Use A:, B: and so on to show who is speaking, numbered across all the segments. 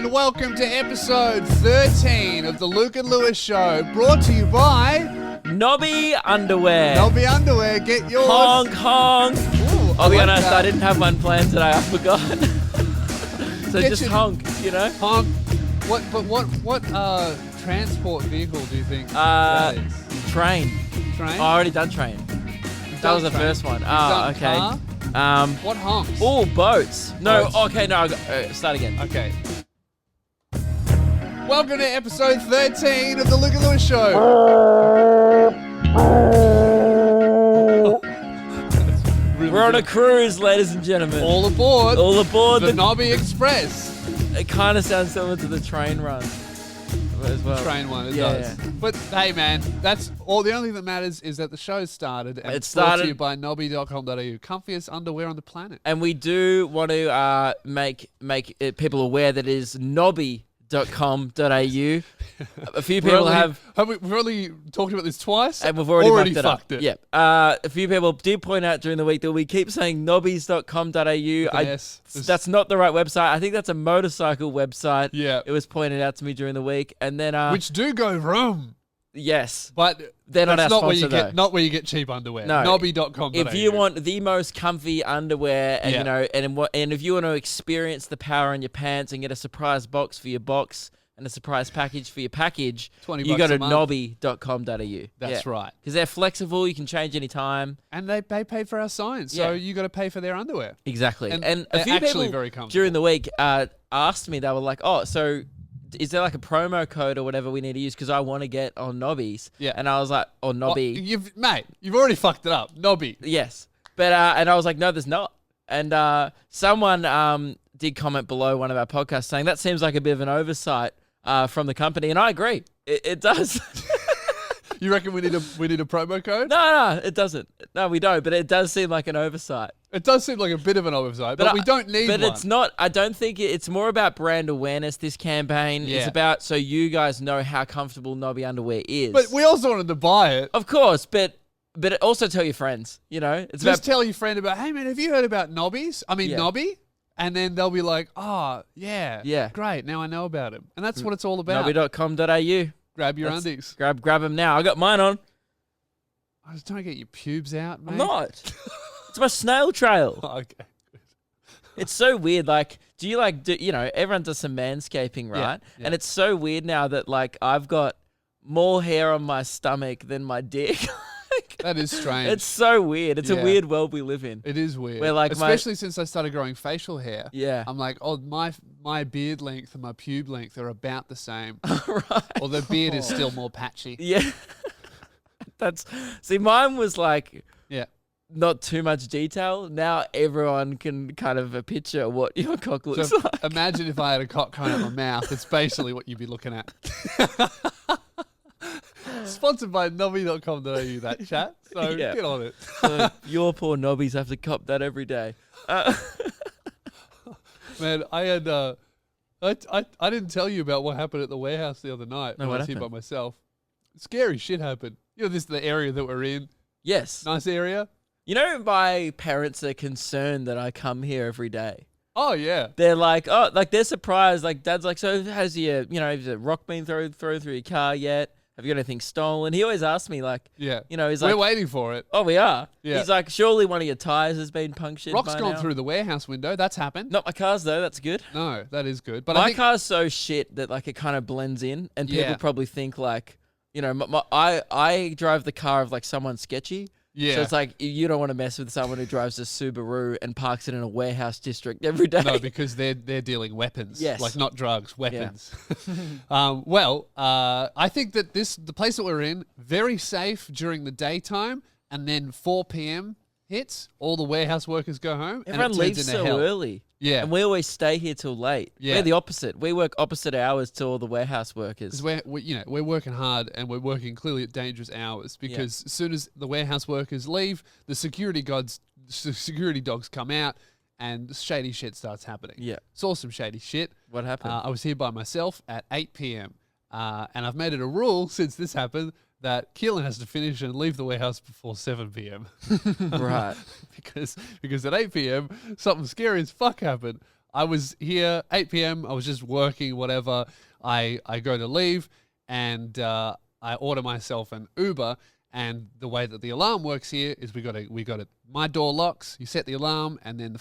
A: and welcome to episode 13 of the Luke and Lewis Show, brought to you by
B: Nobby Underwear.
A: Nobby Underwear. Get yours.
B: Honk, honk.
A: Ooh,
B: I'll be
A: like
B: honest,
A: that.
B: I didn't have one planned today. I forgot. So
A: Get
B: just
A: your-
B: honk, you know?
A: Honk. What transport vehicle do you think that is?
B: Train.
A: Train?
B: Oh, I already done train. That was the
A: train.
B: first one.
A: You've
B: Oh,
A: done
B: okay.
A: car? What honks?
B: Oh, boats. No,
A: Boats.
B: okay, no, start again.
A: Okay. Welcome to episode 13 of the Luke and Lewis Show.
B: We're on a cruise, ladies and gentlemen.
A: All aboard.
B: All aboard
A: the Nobby Express.
B: It kind of sounds similar to the train run as well.
A: Train one, it
B: Yeah,
A: does.
B: yeah.
A: But hey, man, that's all. The only thing that matters is that the show started. And
B: It
A: it's brought to
B: started-
A: you by nobby.com.au, comfiest underwear on the planet.
B: And we do want to make people aware that it is nobby.com.au. A few people
A: We've only talked about this twice,
B: and we've already
A: fucked
B: it.
A: it.
B: Yep. A few people did point out during the week that we keep saying nobbies.com.au.
A: Yes.
B: That's not the right website. I think that's a motorcycle website.
A: Yeah.
B: It was pointed out to me during the week. And then
A: Which do go wrong,
B: yes.
A: but
B: They're not
A: that's
B: our
A: not where you
B: sponsor,
A: get not where you get cheap underwear.
B: No.
A: Nobby.com.au.
B: If you want the most comfy underwear, and
A: Yeah.
B: and if you want to experience the power in your pants and get a surprise box for your box and a surprise package for your package,
A: $20
B: you go
A: a
B: to
A: month.
B: nobby.com.au.
A: That's right,
B: Because they're flexible, you can change any time.
A: and they pay for our signs, so
B: Yeah.
A: you got to pay for their underwear.
B: Exactly.
A: And
B: And a
A: they're
B: few
A: actually
B: people
A: very comfortable.
B: during the week asked me, they were like, oh, so is there like a promo code or whatever we need to use? Because I want to get on Nobbies.
A: Yeah.
B: And I was like, oh, Nobby.
A: You've already fucked it up, Nobby.
B: Yes. But and I was like, no, there's not. And someone did comment below one of our podcasts saying that seems like a bit of an oversight from the company, and I agree. It does.
A: You reckon we need a promo code?
B: No, it doesn't. No, we don't. But it does seem like an oversight.
A: It does seem like a bit of an oversight, but we don't need
B: But
A: one.
B: it's not. I don't think it's more about brand awareness. This campaign
A: Yeah.
B: It's about so you guys know how comfortable Nobby underwear is.
A: But we also wanted to buy it.
B: of course, but also tell your friends. You know, it's
A: Just
B: about
A: tell your friend about, hey man, have you heard about Nobbies? I mean,
B: Yeah.
A: Nobby? And then they'll be like, oh, yeah.
B: Yeah.
A: Great, now I know about him. And that's what it's all about.
B: Nobby.com.au.
A: Grab your undies.
B: Grab them now. I got mine on.
A: I just don't get your pubes out, mate.
B: I'm not. It's my snail trail.
A: Okay.
B: It's so weird. Like, do you everyone does some manscaping, right?
A: yeah.
B: And it's so weird now that like I've got more hair on my stomach than my dick.
A: That is strange.
B: It's so weird. It's
A: Yeah.
B: a weird world we live in.
A: It is weird.
B: Where, like,
A: especially since I started growing facial hair.
B: Yeah.
A: I'm like, oh, my beard length and my pube length are about the same.
B: Right.
A: Although beard is still more patchy.
B: Yeah. See, mine was like
A: Yeah.
B: not too much detail. Now everyone can kind of picture what your cock looks
A: So
B: like.
A: imagine if I had a cock coming out my mouth. It's basically what you'd be looking at. Sponsored by nobby.com.au, that chat. So
B: Yeah.
A: get on it.
B: So your poor nobbies have to cop that every day.
A: Man, I had I didn't tell you about what happened at the warehouse the other night
B: No,
A: when I
B: what
A: was here by
B: happened?
A: myself. Scary shit happened. You know, this is the area that we're in.
B: Yes.
A: Nice area.
B: You know, my parents are concerned that I come here every day.
A: Oh yeah.
B: They're like, oh, like they're surprised. Like Dad's like, so has your, has a rock been thrown through your car yet? Have you got anything stolen? He always asks me like,
A: Yeah.
B: he's
A: We're
B: like,
A: waiting for it.
B: oh, we are.
A: Yeah.
B: He's like, surely one of your tires has been punctured.
A: Rock's
B: by
A: gone
B: now."
A: through the warehouse window. That's happened.
B: Not my car's though. That's good.
A: No, that is good. But I
B: My
A: think
B: car's so shit that like it kind of blends in, and people
A: Yeah.
B: probably think like, I drive the car of like someone sketchy.
A: yeah.
B: So it's like you don't want to mess with someone who drives a Subaru and parks it in a warehouse district every day.
A: No, because they're dealing weapons.
B: Yes.
A: Like not drugs, weapons. I think that the place that we're in, very safe during the daytime, and then 4 p.m. hits, all the warehouse workers go home.
B: Everyone
A: and it turns
B: leaves
A: into
B: so
A: hell.
B: early.
A: Yeah.
B: And we always stay here till late.
A: Yeah.
B: We're the opposite. We work opposite hours to all the warehouse workers.
A: Because we're working hard and we're working clearly at dangerous hours because as soon as the warehouse workers leave, the security dogs come out and shady shit starts happening.
B: Yeah.
A: Saw some shady shit.
B: What happened?
A: I was here by myself at 8 p.m. And I've made it a rule since this happened that Keelan has to finish and leave the warehouse before 7 p.m.
B: Right.
A: because at 8 p.m. something scary as fuck happened. I was here 8 p.m. I was just working, whatever. I go to leave and I order myself an Uber. And the way that the alarm works here is we got it. My door locks. You set the alarm, and then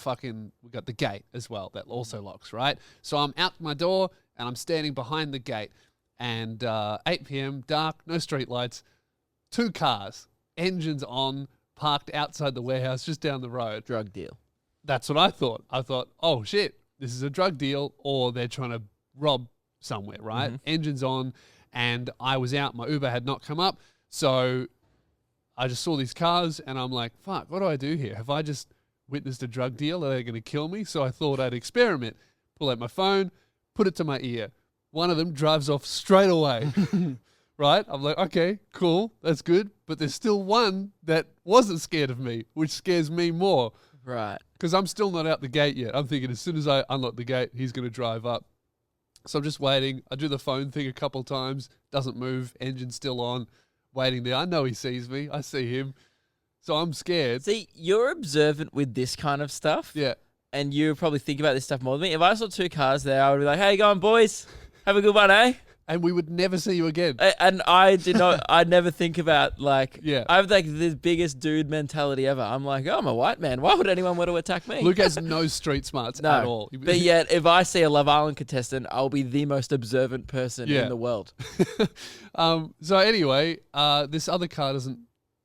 A: we got the gate as well that also locks, right? So I'm out my door and I'm standing behind the gate. And 8 p.m. dark, no street lights, 2 cars, engines on, parked outside the warehouse just down the road.
B: Drug deal.
A: That's what I thought. I thought, oh shit, this is a drug deal, or they're trying to rob somewhere, right? Mm-hmm. Engines on, and I was out. My Uber had not come up, so I just saw these cars and I'm like, fuck, what do I do here? Have I just witnessed a drug deal? Are they going to kill me? So I thought I'd experiment. Pull out my phone, put it to my ear. One of them drives off straight away, right? I'm like, okay, cool, that's good. But there's still one that wasn't scared of me, which scares me more.
B: Right.
A: Because I'm still not out the gate yet. I'm thinking as soon as I unlock the gate, he's going to drive up. So I'm just waiting. I do the phone thing a couple times, doesn't move, engine's still on. Waiting there. I know he sees me. I see him. So I'm scared.
B: See, you're observant with this kind of stuff.
A: Yeah.
B: And you probably think about this stuff more than me. If I saw 2 cars there, I would be like, hey, going, boys? Have a good one, eh?
A: And we would never see you again.
B: And I'd never think about, like,
A: yeah.
B: I have, like, the biggest dude mentality ever. I'm like, oh, I'm a white man. Why would anyone want to attack me?
A: Luke has no street smarts at all.
B: But yet, if I see a Love Island contestant, I'll be the most observant person in the world.
A: So anyway, this other car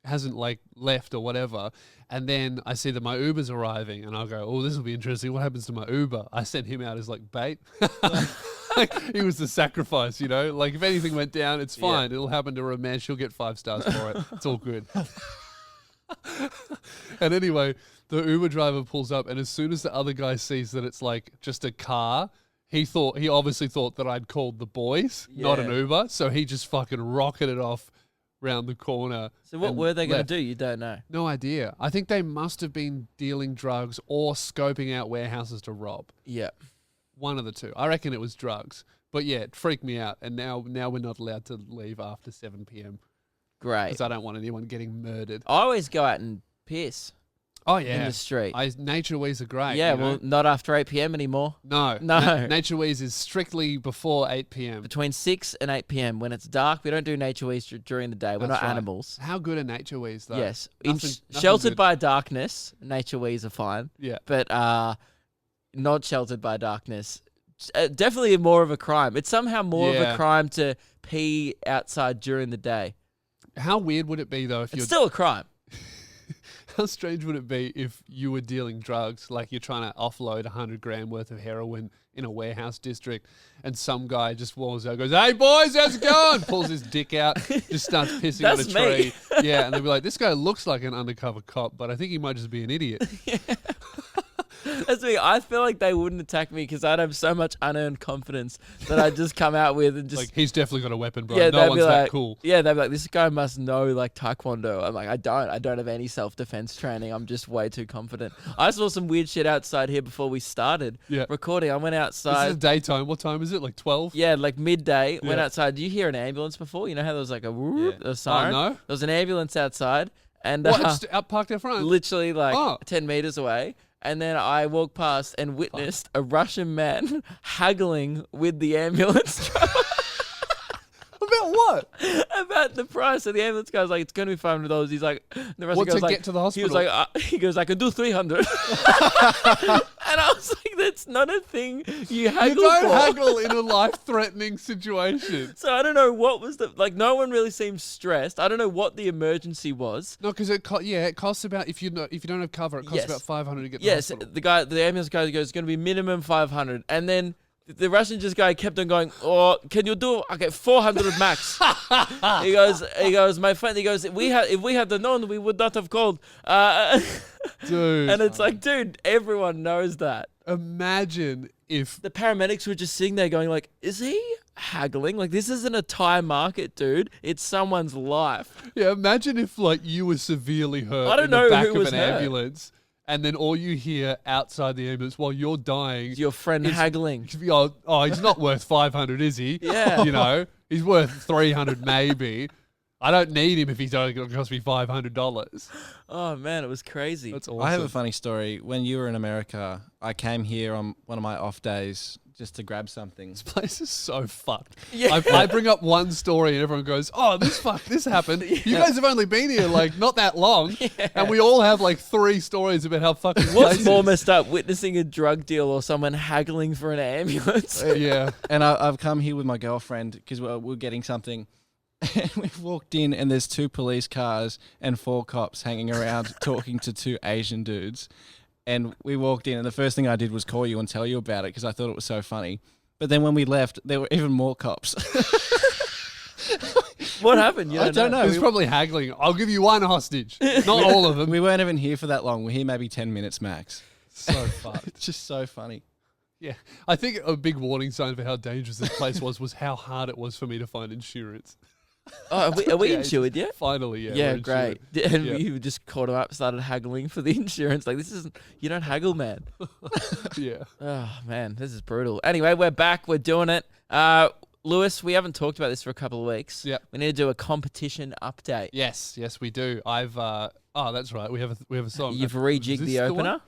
A: hasn't like left or whatever. And then I see that my Uber's arriving and I'll go, oh, this will be interesting. What happens to my Uber? I sent him out as like bait. Like, he was the sacrifice, you know? Like if anything went down, it's fine. Yeah. It'll happen to Ramesh. She'll get 5 stars for it. It's all good. And anyway, the Uber driver pulls up and as soon as the other guy sees that it's like just a car, he obviously thought that I'd called the boys, not an Uber. So he just fucking rocketed off round the corner.
B: So what were they going to do? You don't know.
A: No idea. I think they must have been dealing drugs or scoping out warehouses to rob.
B: Yeah.
A: One of the two. I reckon it was drugs. But yeah, it freaked me out. And now we're not allowed to leave after 7 p.m.
B: Great.
A: Because I don't want anyone getting murdered.
B: I always go out and piss.
A: Oh, yeah.
B: In the street.
A: Nature wees are great.
B: Yeah, well, not after 8 p.m. anymore.
A: No. Nature wees is strictly before 8 p.m.
B: Between 6 and 8 p.m. When it's dark, we don't do nature wees during the day. We're not animals.
A: How good are nature wees, though?
B: Yes. Sheltered by darkness, nature wees are fine.
A: Yeah.
B: But not sheltered by darkness. Definitely more of a crime. It's somehow more of a crime to pee outside during the day.
A: How weird would it be, though, if
B: it's still a crime.
A: How strange would it be if you were dealing drugs, like you're trying to offload 100 grand worth of heroin in a warehouse district, and some guy just walks out, goes, "Hey boys, how's it going?" Pulls his dick out, just starts pissing on a tree. Yeah, and they'll be like, "This guy looks like an undercover cop, but I think he might just be an idiot."
B: Yeah. That's me. I feel like they wouldn't attack me because I'd have so much unearned confidence that I'd just come out with and just
A: like, he's definitely got a weapon, bro. Yeah, no one's that cool.
B: Yeah, they'd be like, this guy must know like Taekwondo. I'm like, I don't have any self-defense training. I'm just way too confident. I saw some weird shit outside here before we started recording. I went outside.
A: This is daytime. What time is it? Like 12?
B: Yeah, like midday. Went outside. Did you hear an ambulance before? You know how there was like a siren?
A: Oh, no.
B: There was an ambulance outside. And
A: just parked out front?
B: Literally like 10 meters away. And then I walked past and witnessed a Russian man haggling with the ambulance driver.
A: About what?
B: About the price. So the ambulance guy's like, it's going to be $500. He's like, the Russian guy's
A: to
B: like,
A: get to the hospital?
B: He was like, he goes, I can do 300. And I was like, that's not a thing you haggle
A: You don't
B: for.
A: haggle in a life-threatening situation.
B: So I don't know what was no one really seemed stressed. I don't know what the emergency was.
A: No, because it costs about, if you don't have cover, it costs about 500 to get to the hospital.
B: The ambulance guy goes, it's going to be minimum 500. And then the Russian guy kept on going, oh, can you do, okay, 400 max. he goes, my friend, if we had known, we would not have called.
A: Dude.
B: And it's like, dude, everyone knows that.
A: Imagine if
B: the paramedics were just sitting there going like, is he haggling? Like, this isn't a Thai market, dude. It's someone's life.
A: Yeah, imagine if like you were severely hurt
B: I don't know
A: the back
B: who
A: of
B: was
A: an
B: hurt.
A: ambulance. And then all you hear outside the ambulance while you're dying
B: is your friend haggling.
A: Oh, he's not worth 500, is he?
B: Yeah.
A: You know, he's worth 300 maybe. I don't need him if he's only going to cost me $500.
B: Oh man, it was crazy.
A: That's awesome.
C: I have a funny story. When you were in America, I came here on one of my off days just to grab something.
A: This place is so fucked.
B: Yeah.
A: I bring up one story and everyone goes, "Oh, this happened." You guys have only been here like not that long, and we all have like 3 stories about how fucking.
B: What's
A: place
B: more
A: is.
B: messed up, witnessing a drug deal or someone haggling for an ambulance?
A: Yeah.
C: And I've come here with my girlfriend because we're getting something. And we've walked in and there's 2 police cars and 4 cops hanging around talking to 2 Asian dudes. And we walked in and the first thing I did was call you and tell you about it because I thought it was so funny. But then when we left, there were even more cops.
B: What happened? You
C: I don't know.
A: It was probably haggling. I'll give you one hostage. Not all of them.
C: We weren't even here for that long. We're here maybe 10 minutes max.
A: So fucked.
C: It's just so funny.
A: Yeah. I think a big warning sign for how dangerous this place was how hard it was for me to find insurance.
B: Oh, are we
A: Yeah,
B: insured yet?
A: Finally, yeah.
B: Yeah,
A: we're
B: great.
A: insured.
B: And
A: Yeah.
B: you just caught him up, started haggling for the insurance. Like, this isn't, you don't haggle, man.
A: Yeah.
B: Oh, man, this is brutal. Anyway, we're back. We're doing it. Lewis, we haven't talked about this for a couple of weeks.
A: Yep.
B: We need to do a competition update.
A: Yes, we do. I've that's right. We have a song.
B: You've
A: Is
B: rejigged
A: this
B: the
A: one?
B: opener.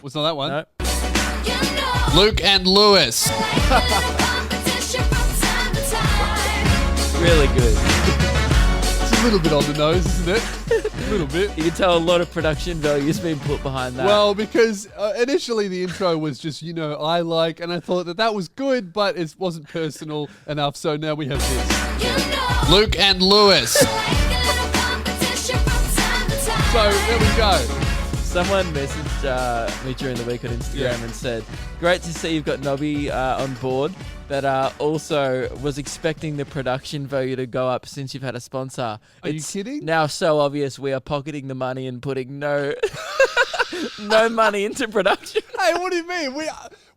A: Was not that one?
B: No.
A: Luke and Lewis.
B: Really good.
A: It's a little bit on the nose, isn't it? A little bit.
B: You can tell a lot of production value's been put behind that.
A: Well, because initially the intro was just, I like, and I thought that was good, but it wasn't personal enough. So now we have this. Luke and Lewis. So there we go.
B: Someone messaged me during the week on Instagram and said, "Great to see you've got Nobby on board, but also was expecting the production value to go up since you've had a sponsor.
A: Are you kidding?
B: Now so obvious we are pocketing the money and putting no money into production."
A: Hey, what do you mean?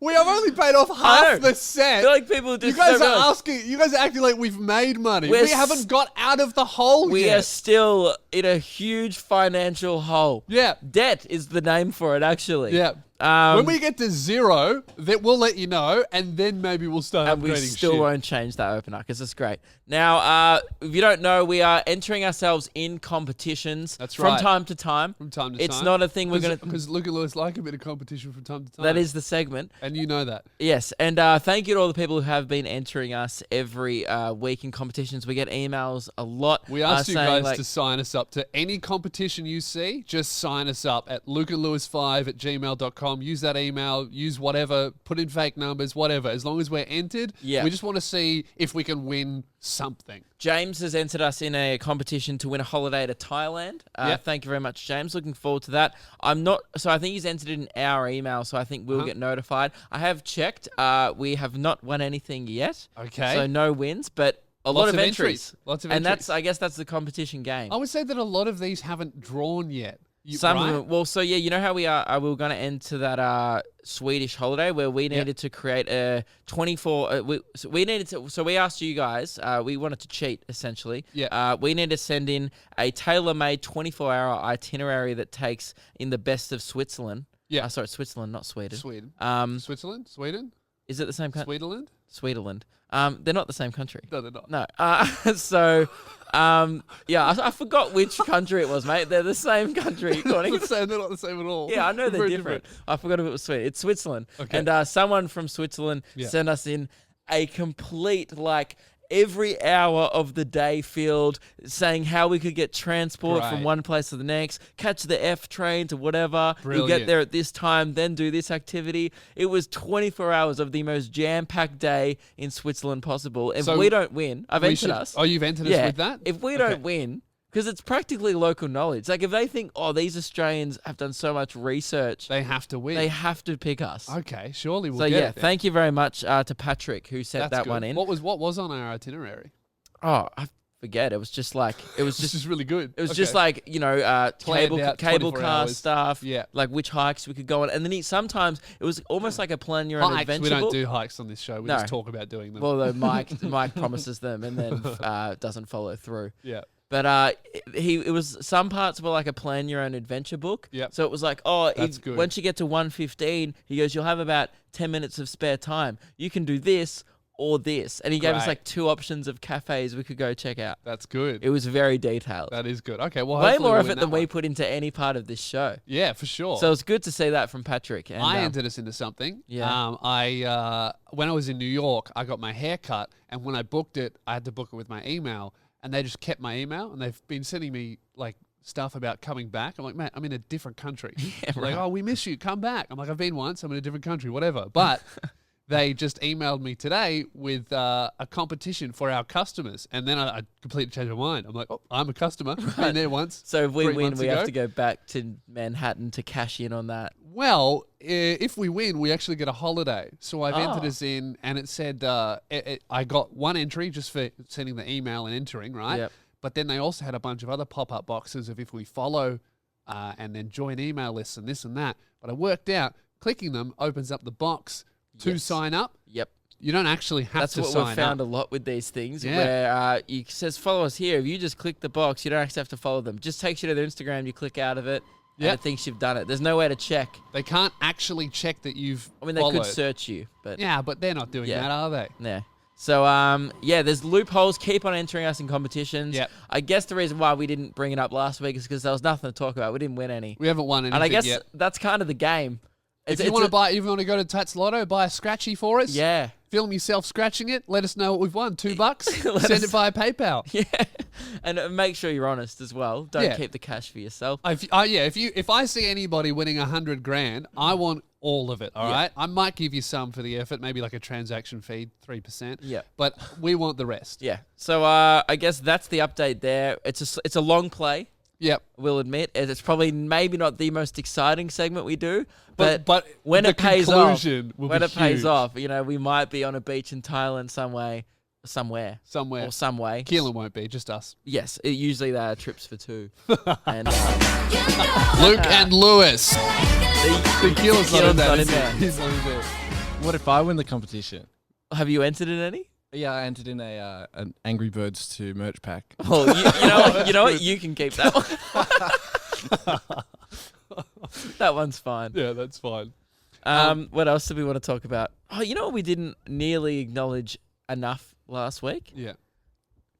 A: We have only paid off
B: I know.
A: half the
B: I
A: set.
B: feel like people just
A: You guys
B: don't
A: are
B: realize
A: asking. You guys are acting like we've made money.
B: We're
A: We haven't got out of the hole
B: we
A: yet.
B: are still in a huge financial hole.
A: Yeah.
B: Debt is the name for it, actually.
A: Yeah. When we get to 0, that we'll let you know, and then maybe we'll start
B: And we
A: upgrading
B: still
A: shit.
B: won't change that opener because it's great. Now, if you don't know, we are entering ourselves in competitions
A: That's
B: from
A: right.
B: time to time.
A: From time to
B: It's
A: time.
B: not a thing we're going to...
A: Because Luke and Lewis like a bit of competition from time to time.
B: That is the segment.
A: And you know that.
B: Yes, and thank you to all the people who have been entering us every week in competitions. We get emails a lot.
A: We asked you
B: saying,
A: guys to sign us up to any competition you see. Just sign us up at lukeandlewis5@gmail.com. Use that email. Use whatever. Put in fake numbers. Whatever. As long as we're entered,
B: Yeah.
A: we just want to see if we can win something.
B: James has entered us in a competition to win a holiday to Thailand.
A: Yep.
B: Thank you very much, James. Looking forward to that. So I think he's entered in our email, so I think we'll get notified. I have checked. We have not won anything yet.
A: Okay.
B: So no wins, but a lot of entries.
A: Lots of
B: And
A: entries.
B: I guess that's the competition game.
A: I would say that a lot of these haven't drawn yet.
B: Some
A: right?
B: of them, well, so yeah, you know how we were going to enter that Swedish holiday where we needed to create a 24. So we asked you guys. We wanted to cheat essentially.
A: Yeah.
B: We need to send in a tailor-made 24-hour itinerary that takes in the best of Switzerland.
A: Yeah.
B: Sorry, Switzerland, not Sweden.
A: Sweden.
B: Switzerland.
A: Sweden?
B: Is it the same country?
A: Swedenland?
B: Swedenland. They're not the same country.
A: No, they're not.
B: No. I forgot which country it was, mate. They're the same country. According
A: They're not the same at all.
B: Yeah, I know they're
A: Very
B: different. I forgot if it was Sweden. It's Switzerland.
A: Okay.
B: And someone from Switzerland sent us in a complete, every hour of the day field saying how we could get transport from
A: Right.
B: one place to the next, catch the F train to whatever. You'll
A: Brilliant.
B: get there at this time, then do this activity. It was 24 hours of the most jam-packed day in Switzerland possible. If
A: So
B: we don't win, I've
A: We
B: entered
A: should-
B: us.
A: Oh, you've entered us with that?
B: If we
A: Okay.
B: don't win, because it's practically local knowledge. Like if they think, these Australians have done so much research,
A: They have to win.
B: they have to pick us.
A: Okay, surely we'll
B: So
A: get
B: yeah,
A: it then.
B: thank you very much to Patrick who sent
A: That's
B: that
A: good.
B: one in.
A: What was on our itinerary?
B: Oh, I forget. It was just
A: This is really good.
B: It was
A: Okay.
B: just
A: Planned out
B: cable
A: 24
B: car
A: hours.
B: stuff.
A: Yeah.
B: Like which hikes we could go on, and then sometimes it was almost like a plan your own
A: hikes.
B: adventure
A: We don't
B: book.
A: do hikes on this show. We
B: No.
A: just talk about doing them.
B: Although Mike promises them and then doesn't follow through.
A: yeah.
B: But it was some parts were like a plan your own adventure book.
A: Yep.
B: So it was like,
A: That's good.
B: once you get to 1:15, he goes, you'll have about 10 minutes of spare time. You can do this, or this. And he gave us
A: Great.
B: like 2 options of cafes we could go check out.
A: That's good.
B: It was very detailed.
A: That is good. Okay, well,
B: Way
A: hopefully
B: more
A: we'll
B: effort
A: win
B: than
A: that
B: we
A: one.
B: put into any part of this show.
A: Yeah, for sure.
B: So it's good to see that from Patrick. And,
A: I entered us into something.
B: Yeah.
A: When I was in New York, I got my hair cut, and when I booked it, I had to book it with my email, and they just kept my email, and they've been sending me like stuff about coming back. I'm like, man, I'm in a different country. Like, oh, we miss you. Come back. I'm like, I've been once. I'm in a different country. Whatever. But they just emailed me today with a competition for our customers, and then I completely changed my mind. I'm like, oh, I'm a customer. Been there once.
B: So if we
A: 3
B: win,
A: months
B: we
A: ago.
B: have to go back to Manhattan to cash in on that.
A: Well, if we win, we actually get a holiday. So I've entered
B: Oh.
A: us in, and it said I got 1 entry just for sending the email and entering, right?
B: Yep.
A: But then they also had a bunch of other pop-up boxes of if we follow and then join email lists and this and that. But I worked out clicking them opens up the box to
B: Yes.
A: sign up.
B: Yep.
A: You don't actually have
B: That's
A: to
B: what
A: sign
B: we've found
A: up.
B: a lot with these things,
A: Yeah.
B: where it says follow us here. If you just click the box, you don't actually have to follow them. Just takes you to their Instagram. You click out of it, and
A: Yep.
B: it thinks you've done it. There's no way to check.
A: They can't actually check that you've
B: I mean, they
A: followed.
B: could search you, but
A: Yeah, but they're not doing
B: Yeah.
A: that, are they?
B: yeah. So, there's loopholes. Keep on entering us in competitions.
A: Yep.
B: I guess the reason why we didn't bring it up last week is because there was nothing to talk about. We didn't win any.
A: We haven't won anything
B: And I guess
A: yet.
B: that's kind of the game.
A: If you want to go to Tats Lotto, buy a Scratchy for us.
B: Yeah.
A: Film yourself scratching it. Let us know what we've won. $2.
B: Let
A: Send
B: us-
A: it via PayPal.
B: Yeah. And make sure you're honest as well. Don't
A: Yeah.
B: keep the cash for yourself.
A: If I see anybody winning $100 grand, I want all of it. All
B: Yeah.
A: right. I might give you some for the effort, maybe like a transaction fee, 3%.
B: Yeah.
A: But we want the rest.
B: Yeah. So I guess that's the update there. It's a long play.
A: Yep.
B: We'll admit it's probably maybe not the most exciting segment we do,
A: But
B: when
A: the
B: it pays off,
A: conclusion will
B: when
A: be
B: it pays
A: huge.
B: off, we might be on a beach in Thailand somewhere,
A: Somewhere.
B: or some way.
A: Keelan won't be, just us.
B: Yes, usually they are trips for 2. And
A: Luke and Lewis. The Keelan's not in
B: Keelan's
A: there.
B: not in
A: is he?
B: there.
A: He's not in there.
C: What if I win the competition?
B: have you entered in any?
C: Yeah, I entered in an Angry Birds 2 merch pack.
B: Well, you know what? You can keep that one. That one's fine.
A: Yeah, that's fine.
B: What else do we want to talk about? Oh, you know what we didn't nearly acknowledge enough last week?
A: Yeah.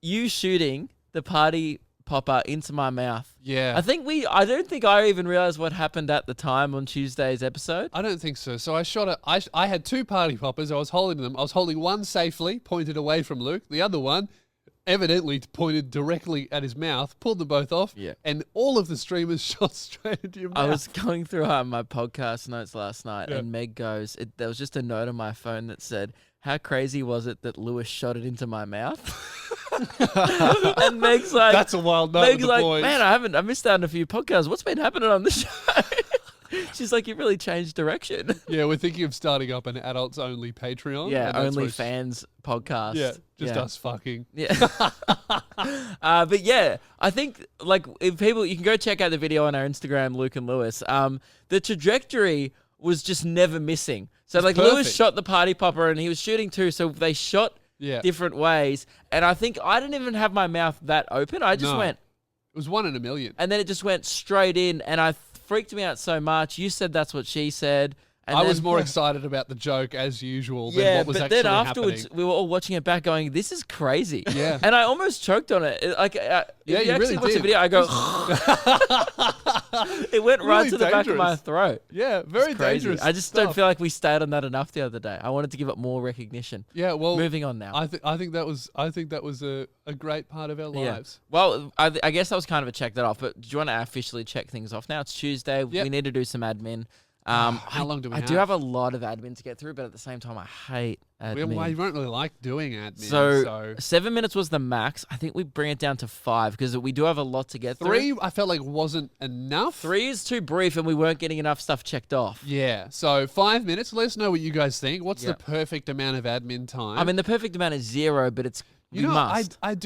B: You shooting the party popper into my mouth.
A: Yeah.
B: I don't think I even realized what happened at the time on Tuesday's episode.
A: I don't think so. So I had 2 party poppers. I was holding them. I was holding one safely, pointed away from Luke. The other one, evidently pointed directly at his mouth, pulled them both off.
B: Yeah.
A: And all of the streamers shot straight into your mouth.
B: I was going through my podcast notes last night,
A: Yeah.
B: and Meg goes, there was just a note on my phone that said, how crazy was it that Lewis shot it into my mouth? And Meg's like,
A: That's a wild night with
B: Meg's
A: the
B: like,
A: boys.
B: man, I missed out on a few podcasts. What's been happening on the show? She's like, you really changed direction.
A: Yeah, we're thinking of starting up an adults only Patreon.
B: Yeah,
A: and that's
B: only
A: where
B: fans podcast.
A: Yeah, just us fucking.
B: Yeah. But yeah, I think if people, you can go check out the video on our Instagram, Luke and Lewis. The trajectory was just never missing. So
A: It's
B: Lewis
A: perfect.
B: shot the party popper and he was shooting too. So they shot
A: Yeah.
B: different ways. And I think I didn't even have my mouth that open. I just
A: No.
B: went,
A: It was 1 in a million.
B: and then it just went straight in. And I freaked me out so much. You said that's what she said. And
A: I
B: then,
A: was more excited about the joke as usual than
B: yeah,
A: what was
B: but
A: actually
B: then afterwards
A: happening.
B: we were all watching it back, going, "This is crazy."
A: Yeah.
B: and I almost choked on it. If
A: Yeah,
B: you
A: you
B: actually
A: really
B: watch the
A: did.
B: video, I go, it went right
A: Really
B: to the back of my
A: dangerous.
B: throat.
A: Yeah, very
B: It's crazy.
A: dangerous.
B: I just
A: stuff.
B: don't feel like we stayed on that enough the other day. I wanted to give it more recognition.
A: Yeah, well,
B: Moving on now.
A: I think that was a great part of our lives.
B: Well, I guess that was kind of a check that off. But do you want to officially check things off now? It's Tuesday.
A: Yep.
B: We need to do some admin.
A: How long do we
B: I
A: have?
B: do have a lot of admin to get through, but at the same time, I hate admin.
A: We don't really like doing admin.
B: So 7 minutes was the max. I think we bring it down to 5 because we do have a lot to get through.
A: 3, I felt like wasn't enough.
B: 3 is too brief, and we weren't getting enough stuff checked off.
A: Yeah. So 5 minutes. Let us know what you guys think. What's
B: Yeah.
A: the perfect amount of admin time?
B: I mean, the perfect amount is 0, but it's
A: you
B: we
A: know,
B: must.
A: I've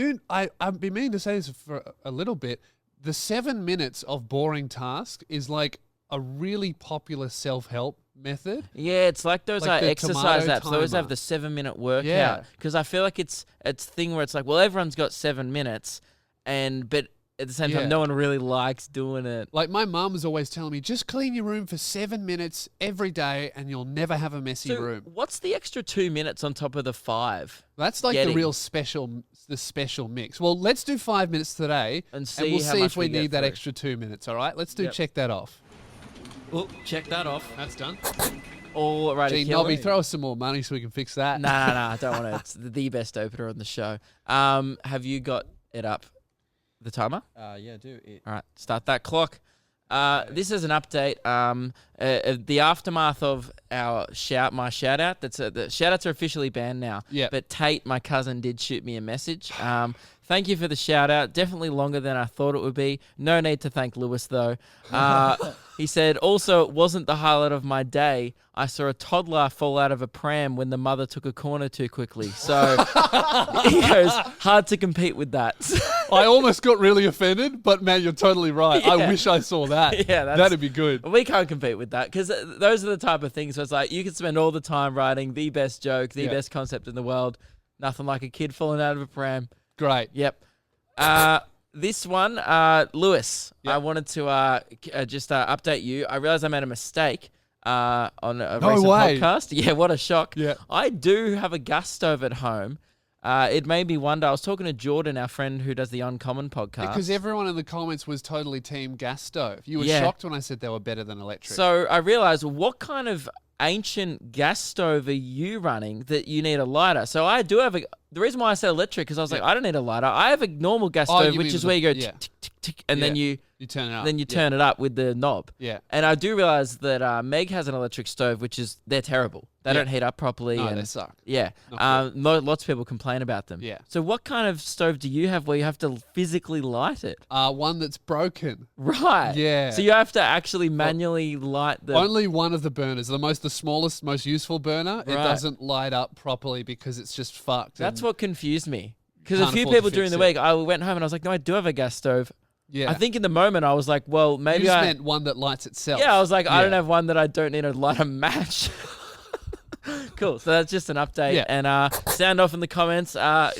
A: been meaning to say this for a little bit. The 7 minutes of boring task is like a really popular self-help method.
B: Yeah, it's like those
A: Like the
B: exercise
A: tomato
B: apps. They always
A: timer.
B: have the 7-minute workout.
A: Yeah.
B: Because I feel like it's a thing where it's like, well, everyone's got 7 minutes, but at the same
A: Yeah.
B: time, no one really likes doing it.
A: Like my mum was always telling me, just clean your room for 7 minutes every day and you'll never have a messy
B: So
A: room.
B: what's the extra 2 minutes on top of the 5?
A: That's like
B: getting?
A: the real special mix. Well, let's do 5 minutes today
B: And see
A: we'll
B: how
A: see
B: much
A: if we
B: we get
A: need that
B: through.
A: extra 2 minutes, all right? Let's do
B: Yep.
A: check that off.
B: Oh, check that off.
A: That's done.
B: All right,
A: Gee, Nobby, throw us some more money so we can fix that.
B: Nah, I don't want to. It's the best opener on the show. Have you got it up? The timer?
C: Yeah, do it.
B: All right, start that clock. This is an update. The aftermath of my shout out. The shout outs are officially banned now.
A: Yep.
B: But Tate, my cousin, did shoot me a message. Thank you for the shout out. Definitely longer than I thought it would be. No need to thank Lewis though. He said, also, it wasn't the highlight of my day. I saw a toddler fall out of a pram when the mother took a corner too quickly. So he goes, hard to compete with that.
A: I almost got really offended, but man, you're totally right.
B: Yeah.
A: I wish I saw that.
B: Yeah,
A: that'd be good.
B: We can't compete with that because those are the type of things where it's like you can spend all the time writing the best joke, the best concept in the world. Nothing like a kid falling out of a pram.
A: Great.
B: Yep. This one, Lewis,
A: Yep.
B: I wanted to just update you. I realized I made a mistake on a
A: No
B: recent
A: way.
B: podcast. Yeah, what a shock.
A: Yeah.
B: I do have a gas stove at home. It made me wonder. I was talking to Jordan, our friend who does the Uncommon podcast.
A: Because everyone in the comments was totally team gas stove. You were
B: Yeah.
A: shocked when I said they were better than electric.
B: So I realized, what kind of ancient gas stove are you running that you need a lighter? So I do have the reason why I said electric, because I was like, I don't need a lighter. I have a normal gas stove,
A: you
B: which
A: mean
B: is
A: the-
B: where you go
A: yeah.
B: tick, tick, tick, tick, and then you
A: turn it up.
B: turn it up with the knob.
A: Yeah.
B: And I do realize that Meg has an electric stove, which is, they're terrible. They don't heat up properly.
A: No,
B: and
A: they suck.
B: Yeah.
A: Not
B: Lots of people complain about them.
A: Yeah.
B: So what kind of stove do you have where you have to physically light it?
A: One that's broken.
B: Right.
A: Yeah.
B: So you have to actually manually light the...
A: Only one of the burners, the smallest, most useful burner, it
B: Right.
A: doesn't light up properly because it's just fucked.
B: That's
A: and-
B: what confused me. Because a
A: Can't
B: few
A: afford to
B: people during
A: fix
B: the
A: it.
B: week, I went home and I was like, no, I do have a gas stove.
A: Yeah.
B: I think in the moment I was like, well, maybe
A: you just
B: I...
A: meant one that lights itself.
B: Yeah, I was like, I don't
A: Yeah.
B: have one that I don't need to light a match. Cool. So that's just an update.
A: Yeah.
B: And sound off in the comments,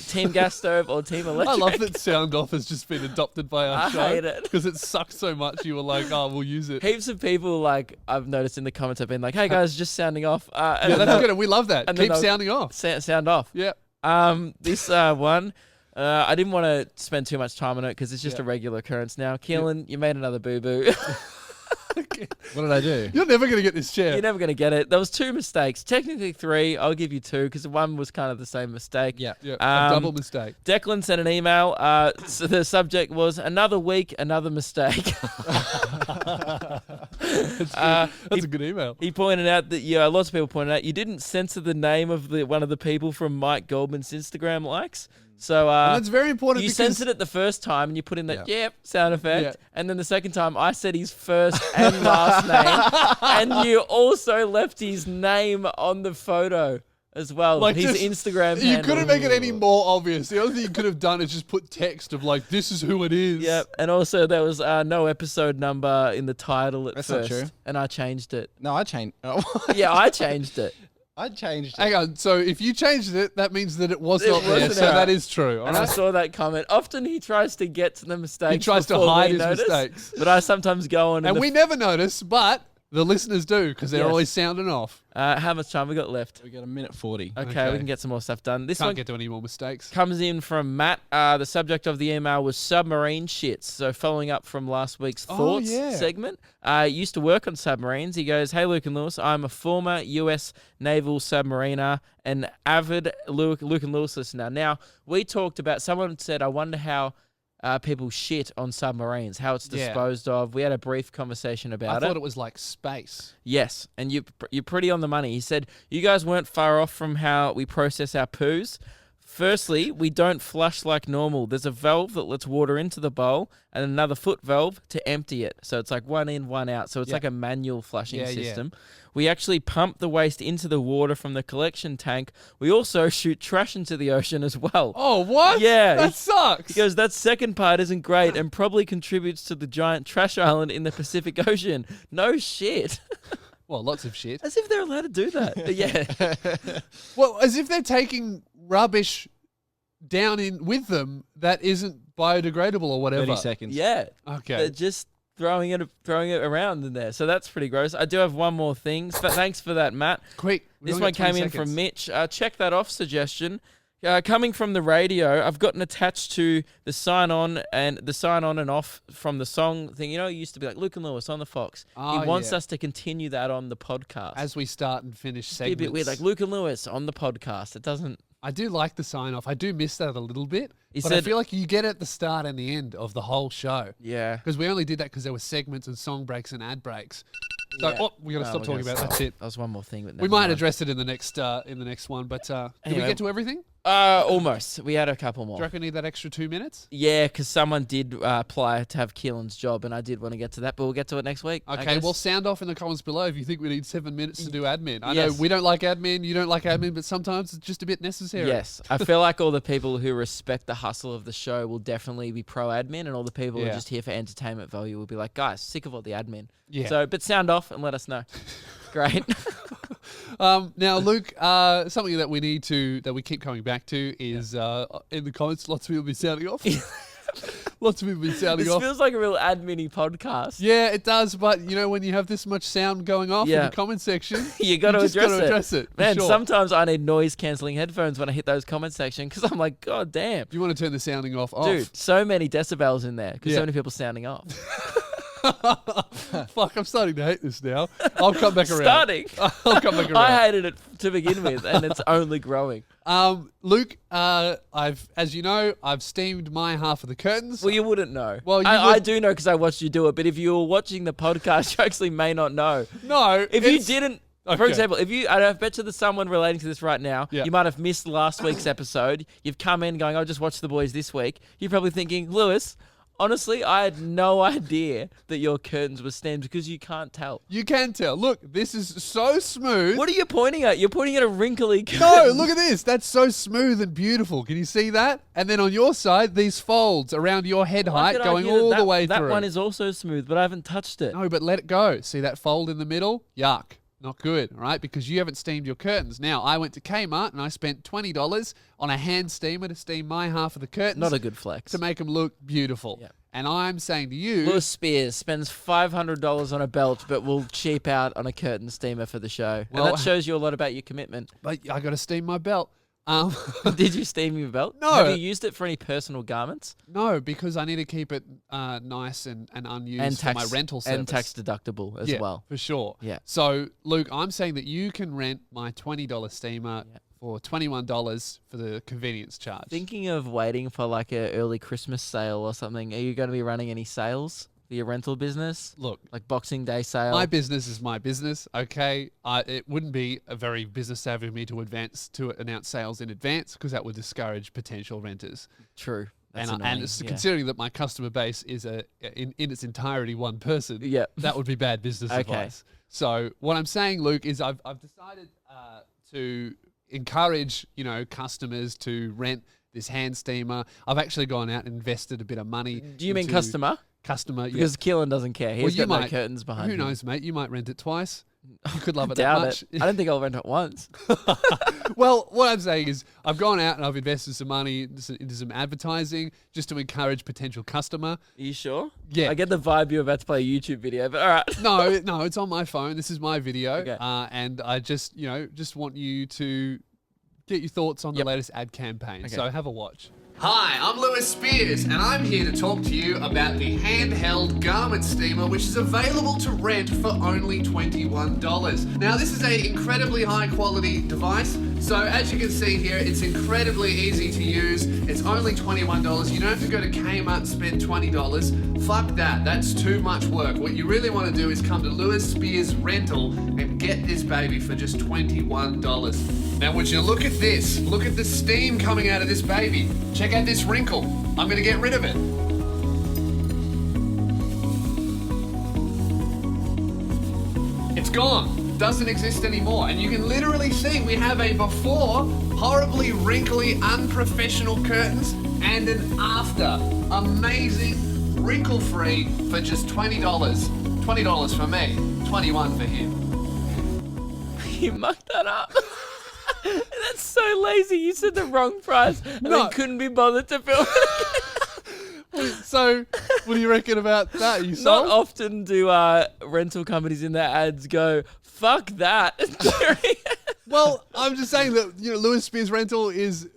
B: team gas stove or team electric.
A: I love that sound off has just been adopted by our
B: I
A: show.
B: hate it.
A: Because it sucks so much. You were like, oh, we'll use it.
B: Heaps of people, like, I've noticed in the comments have been like, hey guys, just sounding off. And
A: Yeah,
B: then
A: that's
B: they'll
A: good. And we love that.
B: and then
A: Keep
B: they'll-
A: sounding off.
B: Sound off.
A: Yeah.
B: This one, I didn't want to spend too much time on it because it's just
A: Yeah.
B: a regular occurrence now. Keelan, you made another boo-boo.
C: What did I do?
A: You're never going to get this chair.
B: You're never going to get it. There was 2 mistakes. Technically 3. I'll give you 2 because one was kind of the same mistake.
C: Yeah.
A: Yeah, a
B: Um,
A: double mistake.
B: Declan sent an email. So the subject was another week, another mistake.
A: That's a good email.
B: He pointed out that lots of people pointed out you didn't censor the name of one of the people from Mike Goldman's Instagram likes. So
A: And that's very important
B: you
A: because
B: censored it the first time and you put in that
C: Yeah.
B: yep sound effect,
A: Yeah.
B: and then the second time I said his first and last name, and you also left his name on the photo as well.
A: Like,
B: his
A: just-
B: Instagram
A: you
B: handle.
A: couldn't make it any more obvious. The only thing you could have done is just put text of like, this is who it is.
B: Yep, and also there was no episode number in the title at
C: That's not
B: first,
C: true.
B: and I changed it.
C: No, I changed. Oh,
B: Yeah, I changed it.
C: I changed it.
A: Hang on. So if you changed it, that means that it was
B: It
A: not there.
B: wasn't
A: So
B: there.
A: that is true. All
B: And I
A: right?
B: saw that comment. Often he tries to get to the mistakes.
A: He tries to
B: before
A: hide
B: we
A: his
B: notice,
A: mistakes.
B: But I sometimes go on.
A: And we never notice, but the listeners do because they're
B: Yes.
A: always sounding off.
B: How much time we got left?
C: We got 1:40.
B: Okay,
A: Okay.
B: we can get some more stuff done. This
A: Can't
B: one
A: get to any more mistakes.
B: comes in from Matt. The subject of the email was submarine shits. So following up from last week's
A: Oh,
B: thoughts
A: yeah.
B: segment, used to work on submarines. He goes, "Hey Luke and Lewis, I'm a former U.S. naval submariner and avid Luke and Lewis listener." Now we talked about. Someone said, "I wonder how." People shit on submarines, how it's
A: Yeah.
B: disposed of. We had a brief conversation
A: I
B: about
A: thought it was like space.
B: Yes, and you're pretty on the money. He said, you guys weren't far off from how we process our poos. Firstly, we don't flush like normal. There's a valve that lets water into the bowl and another foot valve to empty it. So it's like one in, one out. So it's
A: Yeah.
B: like a manual flushing
A: Yeah, yeah.
B: system. We actually pump the waste into the water from the collection tank. We also shoot trash into the ocean as well.
A: Oh, what?
B: Yeah,
A: That
B: he-
A: sucks.
B: He goes, that second part isn't great and probably contributes to the giant trash island in the Pacific Ocean. No shit.
A: Well, lots of shit.
B: As if they're allowed to do that. Yeah.
A: Well, as if they're taking rubbish down in with them that isn't biodegradable or whatever.
C: 30 seconds.
B: Yeah.
A: Okay.
B: They're just throwing it around in there. So that's pretty gross. I do have one more thing. But thanks for that, Matt.
A: Quick.
B: This one came in from Mitch. Check that off suggestion. Coming from the radio, I've gotten attached to the sign on and off from the song thing. You know, it used to be like Luke and Lewis on the Fox.
A: Oh,
B: he wants us to continue that on the podcast.
A: As we start and finish
B: Be
A: segments.
B: a bit weird, like Luke and Lewis on the podcast. It doesn't.
A: I do like the sign off. I do miss that a little bit.
B: He
A: but I
B: said-
A: feel like you get it at the start and the end of the whole show.
B: Yeah.
A: Because we only did that because there were segments and song breaks and ad breaks. So
B: Yeah.
A: we got to stop
B: we're
A: talking
B: gonna
A: about that. That's it.
B: That was one more thing, but
A: We
B: never
A: might
B: mind.
A: address it in the next one. But did we
B: Anyway.
A: get to everything?
B: Almost. We had a couple
A: Do
B: more.
A: you reckon we need that extra 2 minutes?
B: Yeah, because someone did apply to have Keelan's job, and I did want to get to that, but we'll get to it next week. I
A: Okay,
B: guess.
A: well, sound off in the comments below if you think we need 7 minutes to do admin. I know
B: Yes.
A: we don't like admin, you don't like admin, but sometimes it's just a bit necessary.
B: Yes, I feel like all the people who respect the hustle of the show will definitely be pro admin, and all the people who
A: Yeah.
B: are just here for entertainment value will be like, guys, sick of all the admin.
A: Yeah.
B: So, but sound off and let us know. Great.
A: Now, Luke, something that we keep coming back to is in the comments, lots of people be sounding off. Lots of people be sounding
B: This
A: off.
B: feels like a real admin-y podcast.
A: Yeah, it does. But you know, when you have this much sound going off in
B: Yeah.
A: the comment section,
B: You got to
A: just
B: address
A: gotta
B: it.
A: address it. for
B: Man,
A: sure.
B: sometimes I need noise-canceling headphones when I hit those comment section because I'm like, God damn.
A: Do you want to turn the sounding off?
B: Dude, so many decibels in there because
A: Yeah.
B: so many people sounding off.
A: Fuck, I'm starting to hate this now. I'll come back around.
B: Starting.
A: I'll come back around.
B: I hated it to begin with, and it's only growing.
A: Luke, as you know, I've steamed my half of the curtains.
B: Well, you wouldn't know.
A: Well, you
B: I
A: would-
B: do know because I watched you do it, but if you were watching the podcast, you actually may not know.
A: No,
B: If you
A: it's-
B: didn't, for
A: Okay.
B: example, I bet you there's someone relating to this right now.
A: Yeah.
B: You might have missed last week's episode. You've come in going, I just watched The Boys this week. You're probably thinking, Lewis, honestly, I had no idea that your curtains were steamed because you can't tell.
A: You can tell. Look, this is so smooth.
B: What are you pointing at? You're pointing at a wrinkly curtain.
A: No, look at this. That's so smooth and beautiful. Can you see that? And then on your side, these folds around your head
B: Why
A: height
B: could I
A: going
B: hear
A: all
B: that
A: the way
B: that
A: through.
B: one is also smooth, but I haven't touched it.
A: No, but let it go. See that fold in the middle? Yuck. Not good, all right? Because you haven't steamed your curtains. Now, I went to Kmart and I spent $20 on a hand steamer to steam my half of the curtains
B: Not a good flex.
A: to make them look beautiful.
B: Yep.
A: And I'm saying to you,
B: Lewis Spears spends $500 on a belt, but will cheap out on a curtain steamer for the show.
A: Well,
B: and that shows you a lot about your commitment.
A: but I got to steam my belt.
B: Did you steam your belt?
A: No.
B: Have you used it for any personal garments?
A: No, because I need to keep it nice and unused
B: And
A: for my rental service.
B: and tax deductible as
A: yeah,
B: well.
A: for sure.
B: Yeah.
A: So, Luke, I'm saying that you can rent my $20 steamer
B: Yeah.
A: for $21 for the convenience charge.
B: Thinking of waiting for like a early Christmas sale or something. Are you going to be running any sales for your rental business?
A: Look,
B: Like Boxing Day sale?
A: my business is my business, okay? It wouldn't be a very business savvy of me to announce sales in advance because that would discourage potential renters.
B: True. That's
A: And
B: annoying,
A: it's
B: yeah.
A: considering that my customer base is in its entirety one person,
B: Yeah.
A: that would be bad business
B: Okay.
A: advice. So what I'm saying, Luke, is I've decided to encourage customers to rent this hand steamer. I've actually gone out and invested a bit of money.
B: Do you mean
A: into
B: customer?
A: Customer, yeah.
B: Because Keelan doesn't care. He's
A: Well, you
B: got no
A: might-
B: curtains behind
A: Who
B: him.
A: knows, mate? You might rent it twice. You could love it that
B: Doubt
A: much.
B: it. I don't think I'll rent it once.
A: Well, what I'm saying is I've gone out and I've invested some money into some advertising just to encourage potential customer.
B: Are you sure?
A: Yeah.
B: I get the vibe you're about to play a YouTube video, but all right.
A: No, it's on my phone. This is my video.
B: Okay.
A: And I just want you to get your thoughts on the
B: Yep.
A: latest ad campaign.
B: Okay.
A: So have a watch. Hi, I'm Lewis Spears, and I'm here to talk to you about the handheld garment steamer, which is available to rent for only $21. Now, this is an incredibly high quality device, so as you can see here, it's incredibly easy to use. It's only $21. You don't have to go to Kmart and spend $20. Fuck that, that's too much work. What you really want to do is come to Lewis Spears Rental and get this baby for just $21. Now, would you look at this? Look at the steam coming out of this baby. Check out this wrinkle. I'm going to get rid of it. It's gone. Doesn't exist anymore. And you can literally see we have a before, horribly wrinkly, unprofessional curtains, and an after. Amazing, wrinkle-free for just $20. $20 for me, $21 for him.
B: You mucked that up. That's so lazy. You said the wrong price and
A: No.
B: then couldn't be bothered to film it.
A: So, what do you reckon about that? You
B: Not
A: sold?
B: often do rental companies in their ads go, fuck that.
A: Well, I'm just saying that, Lewis Spears Rental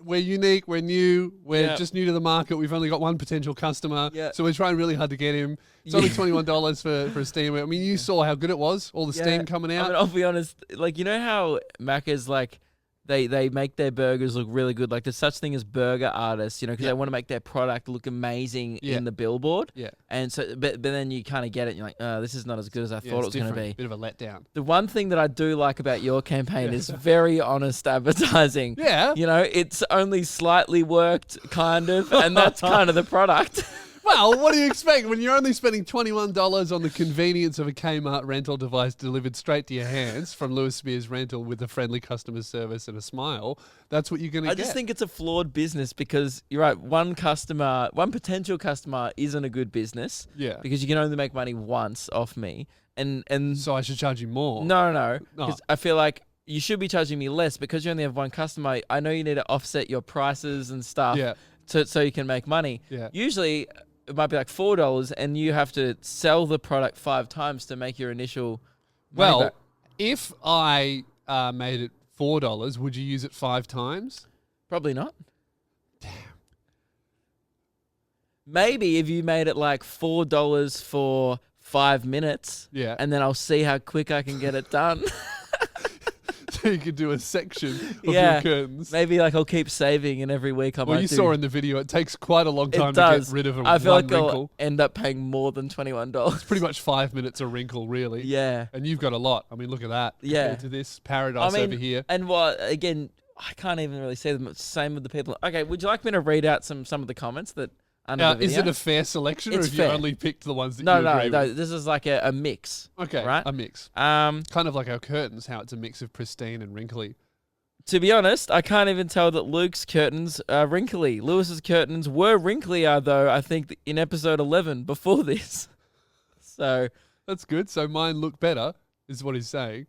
A: we're unique, we're new, we're just new to the market. We've only got one potential customer.
B: Yeah.
A: So we're trying really hard to get him. It's only $21 for a steam. I mean, you saw how good it was, all the steam coming out.
B: I mean, I'll be honest, like, you know how Macca's, like, they make their burgers look really good. Like, there's such thing as burger artists, because they want to make their product look amazing in the billboard. Yeah. And so, but then you kind of get it. And you're like, this is not as good as I thought it was going to be.
A: Bit of a letdown.
B: The one thing that I do like about your campaign is very honest advertising.
A: Yeah.
B: It's only slightly worked, kind of, and that's kind of the product.
A: Well, what do you expect when you're only spending $21 on the convenience of a Kmart rental device delivered straight to your hands from Lewis Spears Rental with a friendly customer service and a smile? That's what you're going to get.
B: I just think it's a flawed business because you're right. One potential customer isn't a good business.
A: Yeah.
B: Because you can only make money once off me, and
A: so I should charge you more.
B: No. Because I feel like you should be charging me less because you only have one customer. I know you need to offset your prices and stuff.
A: Yeah.
B: So you can make money.
A: Yeah.
B: Usually it might be like $4 and you have to sell the product 5 times to make your initial money back.
A: If I made it $4, would you use it 5 times?
B: Probably not. Damn. Maybe if you made it like $4 for 5 minutes, and then I'll see how quick I can get it done.
A: So you could do a section of your curtains.
B: Maybe like I'll keep saving, and every week I might.
A: Well, you saw in the video, it takes quite a long time to get rid of
B: I feel like
A: wrinkle.
B: I'll end up paying more than $21.
A: It's pretty much 5 minutes a wrinkle, really.
B: Yeah.
A: And you've got a lot. I mean, look at that.
B: Yeah.
A: Compared to this paradise over here.
B: And again, I can't even really say the same with the people. Okay, would you like me to read out some of the comments that under the video?
A: Is it a fair selection, or have you only picked the ones that you agree with?
B: No, this is like a mix.
A: Okay,
B: right?
A: A mix. Kind of like our curtains, how it's a mix of pristine and wrinkly.
B: To be honest, I can't even tell that Luke's curtains are wrinkly. Lewis's curtains were wrinklier, though, I think, in episode 11 before this. So
A: that's good. So mine look better, is what he's saying.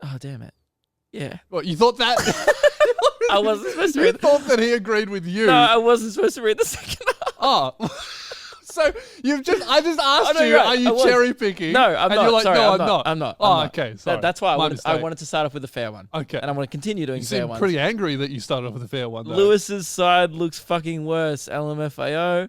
B: Oh, damn it. Yeah.
A: What, you thought that?
B: I wasn't supposed to read
A: You thought that he agreed with you.
B: No, I wasn't supposed to read the second half.
A: Oh. So I just asked you, are you cherry picking?
B: No, I'm not.
A: You're like,
B: sorry,
A: no,
B: I'm not. I'm not.
A: Oh, okay. Sorry.
B: That's why I wanted to start off with a fair one.
A: Okay.
B: And I want to continue doing fair ones.
A: You seem pretty angry that you started off with a fair one, though.
B: Lewis's side looks fucking worse. LMFAO.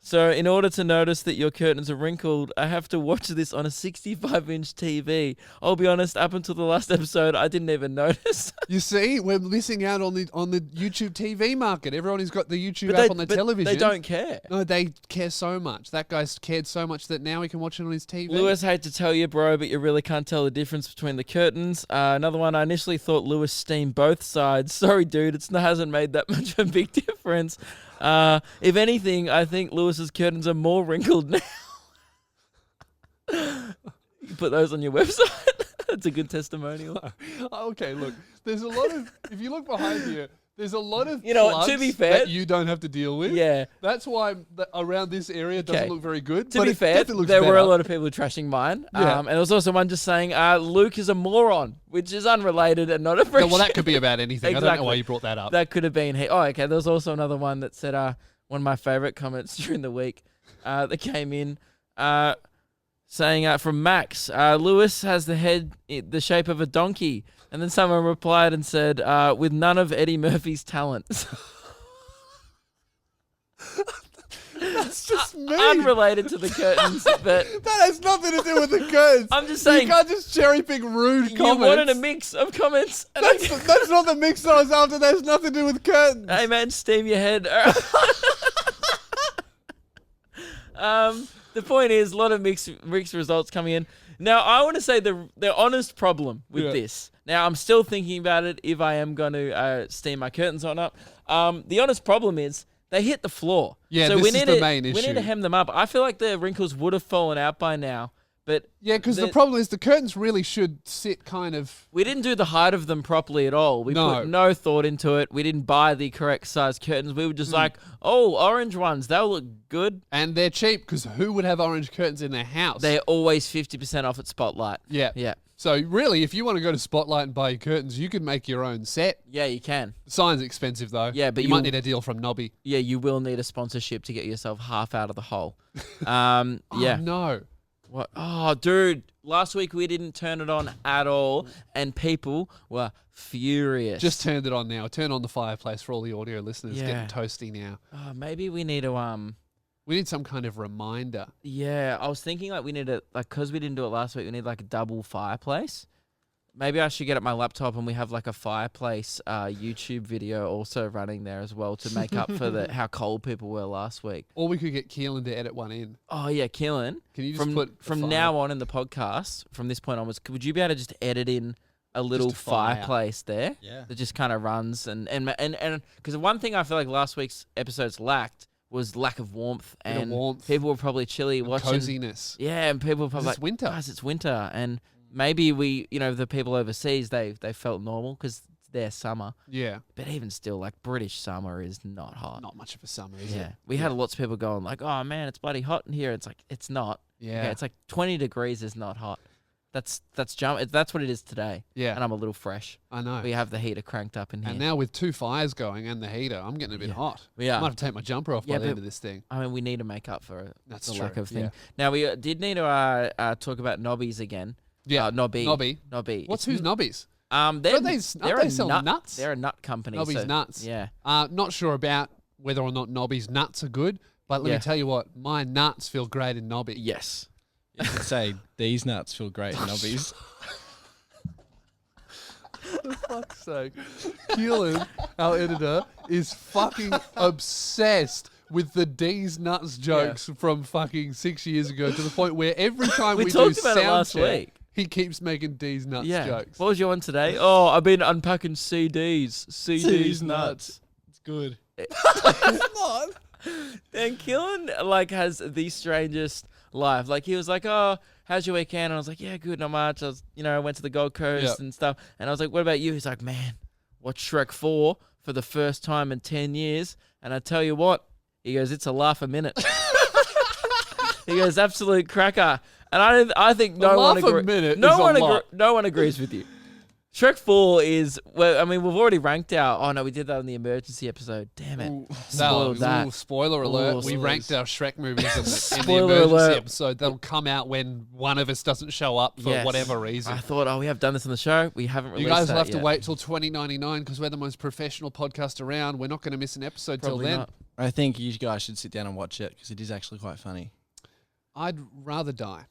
B: So in order to notice that your curtains are wrinkled, I have to watch this on a 65-inch TV. I'll be honest, up until the last episode, I didn't even notice.
A: You see, we're missing out on the YouTube TV market. Everyone who's got the YouTube app on their television.
B: They don't care.
A: No, they care so much. That guy's cared so much that now he can watch it on his TV.
B: Lewis, hate to tell you, bro, but you really can't tell the difference between the curtains. Another one, I initially thought Lewis steamed both sides. Sorry, dude, it hasn't made that much of a big difference. If anything, I think Lewis's curtains are more wrinkled now. You can put those on your website. That's a good testimonial.
A: Okay, look, there's a lot of, if you look behind here, there's a lot of
B: to be fair,
A: that you don't have to deal with.
B: Yeah.
A: That's why around this area doesn't look very good.
B: To be fair, there were a lot of people trashing mine.
A: Yeah.
B: And there was also one just saying Luke is a moron, which is unrelated and not appreciated.
A: Well, that could be about anything.
B: Exactly.
A: I don't know why you brought that up.
B: That could have been okay. There was also another one that said one of my favorite comments during the week that came in saying from Max, Lewis has the head the shape of a donkey. And then someone replied and said, with none of Eddie Murphy's talents.
A: That's just me.
B: Unrelated to the curtains, but
A: that has nothing to do with the curtains.
B: I'm just saying.
A: You can't just cherry pick rude comments.
B: You wanted a mix of comments.
A: That's not the mix that I was after. There's nothing to do with curtains.
B: Hey man, steam your head. The point is, a lot of mixed results coming in. Now, I want to say the honest problem with this. Now, I'm still thinking about it if I am going to steam my curtains or not. The honest problem is they hit the floor.
A: Yeah,
B: so
A: this is the main issue.
B: We need to hem them up. I feel like the wrinkles would have fallen out by now. But
A: yeah, because the problem is the curtains really should sit kind of...
B: We didn't do the height of them properly at all. We put no thought into it. We didn't buy the correct size curtains. We were just like, orange ones, they'll look good.
A: And they're cheap because who would have orange curtains in their house?
B: They're always 50% off at Spotlight.
A: Yeah.
B: Yeah.
A: So really, if you want to go to Spotlight and buy your curtains, you can make your own set.
B: Yeah, you can.
A: The sign's expensive though.
B: Yeah, but
A: you might need a deal from Nobby.
B: Yeah, you will need a sponsorship to get yourself half out of the hole.
A: Oh,
B: Yeah.
A: no.
B: What? Oh, dude. Last week we didn't turn it on at all, and people were furious.
A: Just turned it on now. Turn on the fireplace for all the audio listeners.
B: Yeah.
A: Getting toasty now.
B: Oh, maybe we need to
A: We need some kind of reminder.
B: Yeah, I was thinking like we need to because we didn't do it last week. We need like a double fireplace. Maybe I should get up my laptop and we have like a fireplace YouTube video also running there as well to make up for how cold people were last week.
A: Or we could get Keelan to edit one in.
B: Oh yeah, Keelan.
A: Can you just put
B: from now on in the podcast, from this point onwards, would you be able to just edit in a little
A: Just a fire.
B: fireplace there?
C: Yeah.
B: That just kind of runs and because one thing I feel like last week's episodes lacked was lack of warmth
A: Bit of
B: and
A: warmth.
B: people were probably chilly watching.
A: Coziness.
B: Yeah, and people were probably
A: It's
B: like,
A: winter.
B: guys, it's winter, and maybe we, the people overseas, they felt normal because it's their summer.
A: Yeah.
B: But even still, like British summer is not hot.
A: Not much of a summer, is
B: Yeah,
A: it?
B: we had lots of people going like, "Oh man, it's bloody hot in here." It's like it's not.
A: Yeah.
B: Okay, it's like 20 degrees is not hot. That's what it is today.
A: Yeah.
B: And I'm a little fresh.
A: I know.
B: We have the heater cranked up in here.
A: And now with 2 fires going and the heater, I'm getting a bit hot.
B: We are.
A: I might have to take my jumper off
B: Yeah,
A: by the
B: but-
A: end of this thing.
B: I mean, we need to make up for
A: That's
B: the
A: true.
B: lack of thing.
A: Yeah.
B: Now we did need to talk about nobbies again.
A: Yeah.
B: Nobby.
A: Nobby. What's
B: It's
A: who's Nobbies?
B: They're,
A: Aren't
B: they're
A: they
B: a
A: sell
B: nut,
A: nuts?
B: They're a nut company.
A: Nobby's
B: so-
A: nuts.
B: Yeah.
A: Not sure about whether or not Nobby's nuts are good, but let
B: Yeah.
A: me tell you what, my nuts feel great in Nobby.
B: Yes.
C: You could say these nuts feel great in Nobbies.
A: For fuck's sake. Keelan, our editor, is fucking obsessed with the D's nuts jokes from fucking 6 years ago to the point where every time
B: We
A: we,
B: talked
A: do
B: about it
A: sound
B: last
A: check,
B: week.
A: he keeps making D's nuts
B: Yeah.
A: jokes.
B: What was your one today? Oh, I've been unpacking CDs. CDs nuts.
C: It's good.
B: And Keelan like has the strangest life. Like he was like, "Oh, how's your weekend?" And I was like, "Yeah, good, not much." I was, I went to the Gold Coast
A: Yep.
B: and stuff. And I was like, "What about you?" He's like, "Man, watched Shrek 4 for the first time in 10 years." And I tell you what, he goes, "It's a laugh a minute." He goes, "Absolute cracker." And I think no one
A: laugh a
B: agrees.
A: minute
B: No
A: is a
B: one
A: lot.
B: no one agrees with you. Shrek 4 is, well, I mean, we've already ranked our, oh no, we did that in the emergency episode. Damn it. Spoiled that.
A: Ooh, spoiler alert.
B: Ooh,
A: We
B: spoilers.
A: ranked our Shrek movies in the
B: Spoiler
A: emergency
B: alert.
A: episode. That'll come out when one of us doesn't show up for
B: Yes.
A: whatever reason.
B: I thought, oh, we have done this on the show. We haven't released
A: You guys
B: that
A: will have
B: yet.
A: to wait till 2099 because we're the most professional podcast around. We're not going to miss an episode
B: Probably
A: till then.
B: not.
C: I think you guys should sit down and watch it because it is actually quite funny.
A: I'd rather die.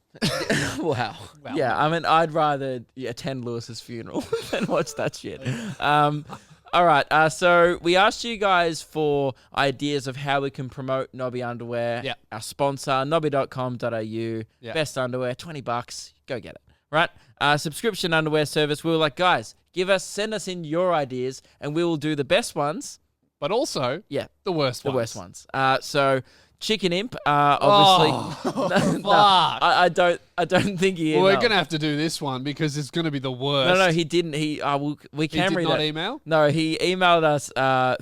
B: Wow.
A: Wow.
B: Yeah, I mean, I'd rather attend Lewis's funeral than watch that shit. All right, so we asked you guys for ideas of how we can promote Nobby Underwear.
A: Yeah.
B: Our sponsor, nobby.com.au.
A: Yeah.
B: Best underwear, $20. Go get it. Right? Subscription underwear service. We were like, guys, send us in your ideas, and we will do the best ones.
A: But also,
B: Yeah.
A: the worst
B: The
A: ones.
B: worst ones. So Chicken Imp, obviously.
A: Fuck.
B: I don't think he.
A: Well, we're
B: emailed.
A: going to have to do this one because it's going to be the worst.
B: No, he didn't. We
A: He
B: can
A: did
B: read
A: not
B: it.
A: email?
B: No, he emailed us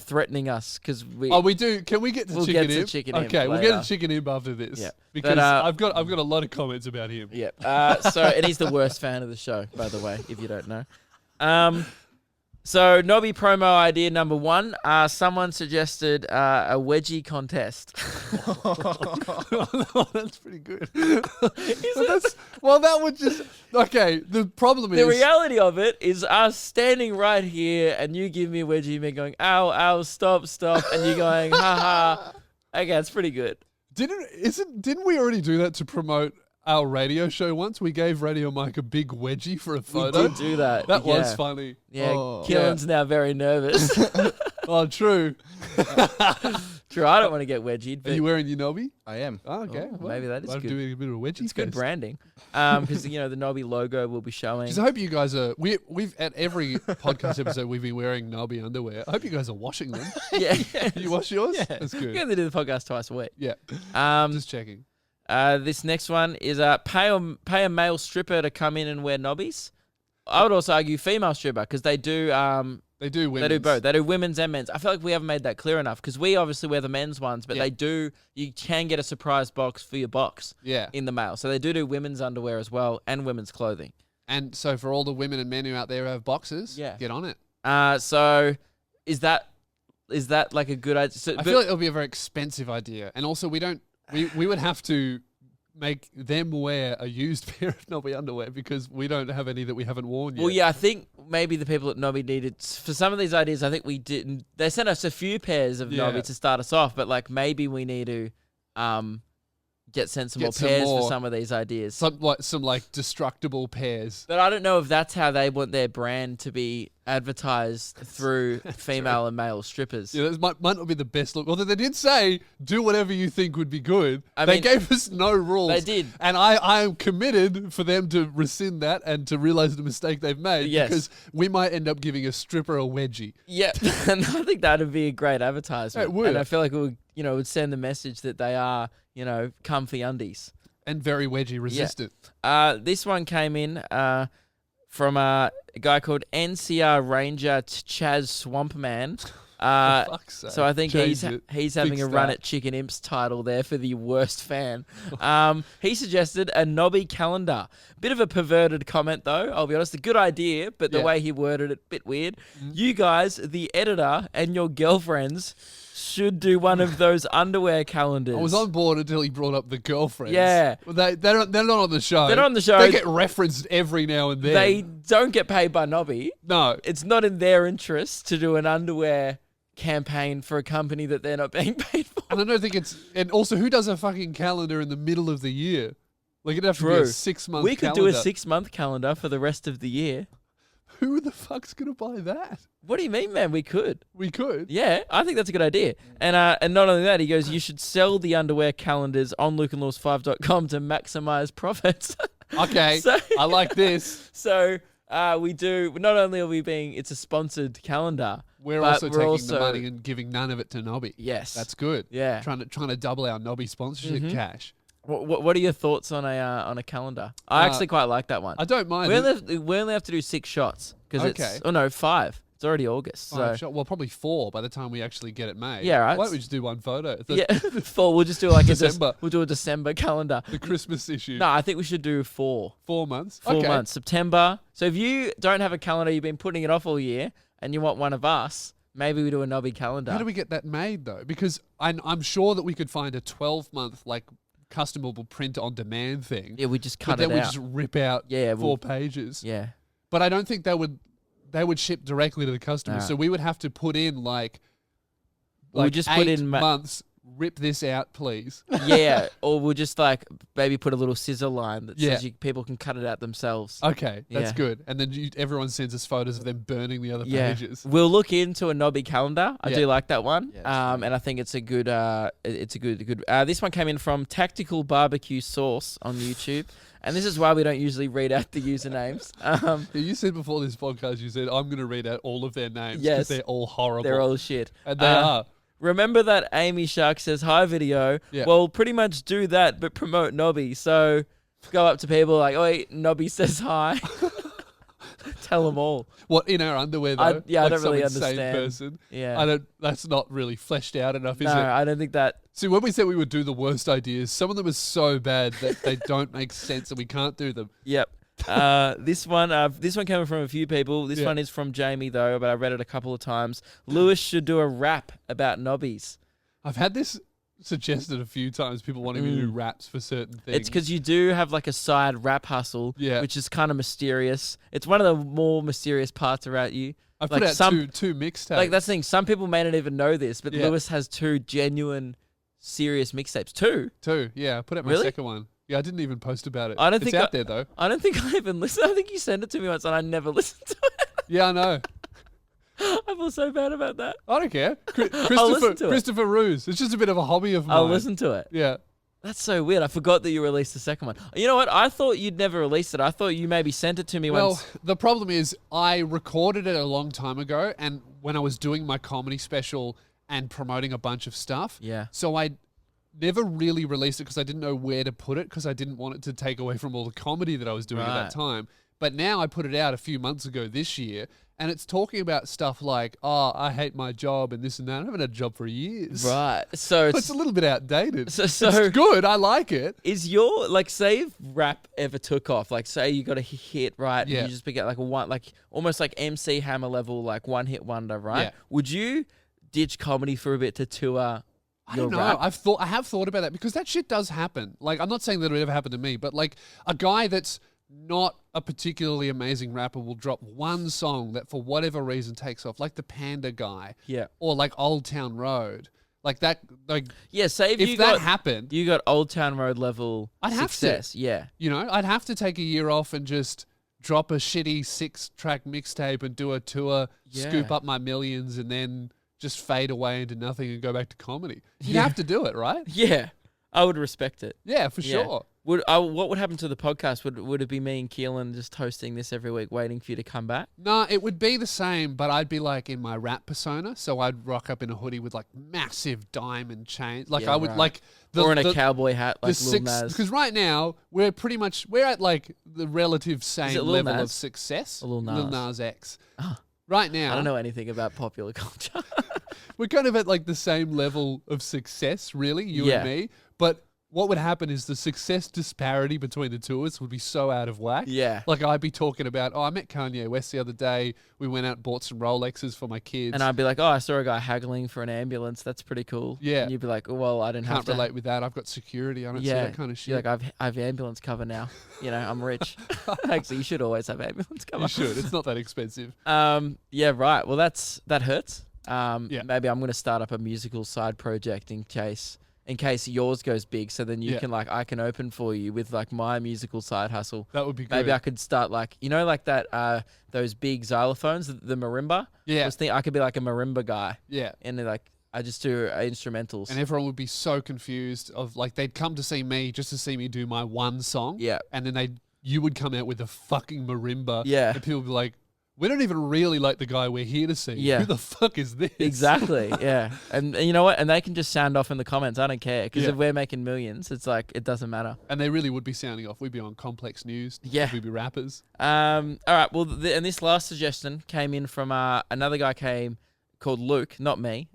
B: threatening us because we.
A: Oh, we do. Can we get to
B: We'll
A: Chicken
B: get to
A: Imp?
B: Chicken Imp
A: Okay, we'll get
B: later.
A: to Chicken Imp after this.
B: Yeah.
A: Because
B: But,
A: I've got a lot of comments about him.
B: Yeah. And he's the worst fan of the show, by the way, if you don't know. So Nobby promo idea number 1. Someone suggested a wedgie contest.
A: That's pretty good. That would just... Okay, the problem
B: The
A: is...
B: reality of it is us standing right here and you give me a wedgie and me going, ow, ow, stop, and you going, ha ha. Okay, it's pretty good.
A: Didn't we already do that to promote our radio show once? We gave Radio Mike a big wedgie for a photo.
B: We did do that.
A: That was
B: yeah.
A: funny.
B: Yeah,
C: Oh.
B: Keelan's now very nervous.
A: Oh, true.
B: True, I don't want to get wedgied,
A: Are
B: but
A: you wearing your Nobby?
C: I am.
A: Oh, okay.
B: Oh, maybe that is
A: I'm
B: good.
A: doing a bit of a wedgie.
B: It's good
A: fest.
B: branding. Because, the Nobby logo will be showing.
A: Just I hope you guys are. We've at every podcast episode we've been wearing Nobby underwear. I hope you guys are washing them.
B: Yeah.
A: You wash yours?
C: Yeah.
A: That's
B: We're
A: good.
B: going to do the podcast twice a week.
A: Yeah.
B: Um,
A: Just checking.
B: This next one is pay a male stripper to come in and wear nobbies. I would also argue female stripper because they do
A: They do women's.
B: they do both. They do women's and men's. I feel like we haven't made that clear enough because we obviously wear the men's ones, but
A: Yeah.
B: they do. You can get a surprise box for your box
A: Yeah.
B: in the mail. So they do women's underwear as well and women's clothing.
A: And so for all the women and men who out there who have boxes, get on it.
B: So is that like a good idea? So,
A: I feel like it'll be a very expensive idea. And also we would have to make them wear a used pair of Nobby underwear because we don't have any that we haven't worn yet.
B: Well, yeah, I think maybe the people at Nobby needed, for some of these ideas, I think we didn't. They sent us a few pairs of Nobby to start us off, but like maybe we need to send some more pairs for some of these ideas.
A: Some destructible pairs.
B: But I don't know if that's how they want their brand to be advertised through female and male strippers.
A: Yeah, that might not be the best look. Although they did say, do whatever you think would be good. They gave us no rules.
B: They did.
A: And I am committed for them to rescind that and to realize the mistake they've made.
B: Yes.
A: Because we might end up giving a stripper a wedgie.
B: Yeah, and I think that would be a great advertisement.
A: It would.
B: And I feel like it would send the message that they are, comfy undies.
A: And very wedgie resistant.
B: Yeah. This one came in from a guy called NCR Ranger Chaz Swampman. So I think he's having a run at Chicken Imp's title there for the worst fan. He suggested a Nobby calendar. Bit of a perverted comment though, I'll be honest. A good idea, but the way he worded it, bit weird. You guys, the editor, and your girlfriends should do one of those underwear calendars.
A: I was on board until he brought up the girlfriends.
B: Yeah.
A: Well, they're not on the show.
B: They're not on the show.
A: They get referenced every now and then.
B: They don't get paid by Nobby.
A: No.
B: It's not in their interest to do an underwear campaign for a company that they're not being paid for.
A: And I don't think and also who does a fucking calendar in the middle of the year? Like it'd have to be a 6-month
B: We could
A: calendar.
B: do a 6-month calendar for the rest of the year.
A: Who the fuck's going to buy that?
B: What do you mean, man? We could.
A: We could.
B: Yeah, I think that's a good idea. And not only that, he goes, you should sell the underwear calendars on lukeandlaws5.com to maximize profits.
A: Okay, I like this.
B: So we do, not only are we it's a sponsored calendar,
A: we're also taking the money and giving none of it to Nobby.
B: Yes.
A: That's good.
B: Yeah.
A: Trying to double our Nobby sponsorship cash.
B: What are your thoughts on a calendar? I actually quite like that one.
A: I don't mind.
B: We only have to do 6 shots because it's 5. It's already August.
A: Well, probably 4 by the time we actually get it made.
B: Yeah, right.
A: Why don't we just do one photo?
B: 4. We'll just do like
A: December.
B: We'll do a December calendar.
A: The Christmas issue.
B: No, I think we should do 4.
A: 4 months.
B: 4 months. September. So if you don't have a calendar, you've been putting it off all year, and you want one of us, maybe we do a Nobby calendar.
A: How do we get that made though? Because I'm sure that we could find a 12-month customable print on demand thing.
B: Yeah, we just cut it out.
A: But then we just rip out 4 pages.
B: Yeah.
A: But I don't think they would ship directly to the customer. So we would have to put in
B: we'll just
A: 8
B: put in
A: months. Rip this out, please.
B: Yeah, or we'll just maybe put a little scissor line that says people can cut it out themselves.
A: Okay, that's good. And then everyone sends us photos of them burning the other pages.
B: We'll look into a Nobby calendar. I do like that one.
C: Yeah,
B: and I think it's a good. This one came in from Tactical Barbecue Sauce on YouTube. And this is why we don't usually read out the usernames.
A: You said before this podcast, you said, I'm going to read out all of their names because
B: Yes.
A: they're all horrible.
B: They're all shit.
A: And they are.
B: Remember that Amy Shark says hi video?
A: Yeah.
B: Well, pretty much do that, but promote Nobby. So go up to people like, oh, Nobby says hi. Tell them all.
A: What, in our underwear though?
B: I don't really
A: some insane
B: understand.
A: person.
B: Yeah.
A: That's not really fleshed out enough, is
B: No,
A: it?
B: I don't think that.
A: See, when we said we would do the worst ideas, some of them are so bad that they don't make sense and we can't do them.
B: Yep. This one came from a few people. This one is from Jamie though, but I read it a couple of times. Lewis should do a rap about Nobbies.
A: I've had this suggested a few times, people wanting me to do raps for certain things.
B: It's because you do have a side rap hustle, which is kind of mysterious. It's one of the more mysterious parts about you.
A: I've put out two mixtapes.
B: That's the thing. Some people may not even know this, but Lewis has 2 genuine, serious mixtapes. 2?
A: 2, yeah. I put out my second one. Yeah, I didn't even post about it. It's out there, though.
B: I don't think I even listened. I think you sent it to me once and I never listened to it.
A: Yeah, I know.
B: I feel so bad about that.
A: I don't care.
B: Christopher
A: Ruse. It's just a bit of a hobby of mine.
B: I'll listen to it.
A: Yeah.
B: That's so weird. I forgot that you released the second one. You know what? I thought you'd never released it. I thought you maybe sent it to me once.
A: Well, the problem is I recorded it a long time ago, and when I was doing my comedy special and promoting a bunch of stuff.
B: Yeah.
A: So I never really released it because I didn't know where to put it because I didn't want it to take away from all the comedy that I was doing at that time. But now I put it out a few months ago this year, and it's talking about stuff like, oh, I hate my job and this and that. I haven't had a job for years.
B: Right. So
A: It's a little bit outdated.
B: So
A: it's good. I like it.
B: is your, like, say if rap ever took off, like, say you got a hit, right?
A: Yeah.
B: And you just get like a one, like almost like MC Hammer level, like one hit wonder, right?
A: Yeah.
B: Would you ditch comedy for a bit to tour
A: I
B: your
A: don't know.
B: rap?
A: I have thought about that because that shit does happen. Like, I'm not saying that it would ever happen to me, but like a guy that's not a particularly amazing rapper will drop one song that for whatever reason takes off, like the Panda guy.
B: Yeah.
A: Or like Old Town Road. Like that, like,
B: Yeah, say if
A: if
B: you
A: that
B: got,
A: happened,
B: you got Old Town Road level
A: I'd have to.
B: success. Yeah.
A: you know, I'd have to take a year off and just drop a shitty 6-track mixtape and do a tour, scoop
B: Yeah.
A: up my millions, and then just fade away into nothing and go back to comedy. You'd
B: Yeah.
A: have to do it, right?
B: Yeah. I would respect it.
A: Yeah, for
B: Yeah.
A: sure.
B: What would happen to the podcast? Would it be me and Keelan just hosting this every week, waiting for you to come back?
A: No, it would be the same, but I'd be like in my rap persona. So I'd rock up in a hoodie with like massive diamond chains. Like
B: Yeah,
A: I would
B: right.
A: like
B: Or in a cowboy hat, like
A: the
B: Lil
A: six,
B: Nas.
A: because right now we're at like the relative same
B: Lil
A: level
B: Nas?
A: of success.
B: Or Lil Nas?
A: X.
B: Ah.
A: Right now,
B: I don't know anything about popular culture.
A: we're kind of at like the same level of success, really, you
B: Yeah.
A: and me. But what would happen is the success disparity between the two of us would be so out of whack.
B: Yeah.
A: Like I'd be talking about, I met Kanye West the other day. We went out and bought some Rolexes for my kids.
B: And I'd be like, oh, I saw a guy haggling for an ambulance. That's pretty cool.
A: Yeah.
B: And you'd be like, oh, well, I didn't have
A: Can't
B: to.
A: relate with that. I've got security. I don't see that kind of shit.
B: You're like, I have ambulance cover now. You know, I'm rich. Actually, you should always have ambulance cover.
A: You should. It's not that expensive.
B: Yeah, right. Well, that hurts.
A: Yeah.
B: Maybe I'm going to start up a musical side project in case yours goes big. So then you
A: Yeah.
B: can I can open for you with like my musical side hustle.
A: That would be good.
B: Maybe I could start like, you know, like that, those big xylophones, the marimba.
A: Yeah.
B: I could be like a marimba guy.
A: Yeah.
B: And then, like, I just do instrumentals.
A: And everyone would be so confused of like, they'd come to see me just to see me do my one song.
B: Yeah.
A: And then you would come out with a fucking marimba.
B: Yeah.
A: And people would be like, we don't even really like the guy we're here to see.
B: Yeah.
A: Who the fuck is this?
B: Exactly, yeah. And you know what? And they can just sound off in the comments. I don't care. Because
A: Yeah.
B: if we're making millions, it's like, it doesn't matter.
A: And they really would be sounding off. We'd be on Complex News.
B: Yeah.
A: We'd be rappers.
B: All right. Well, and this last suggestion came in from another guy called Luke, not me.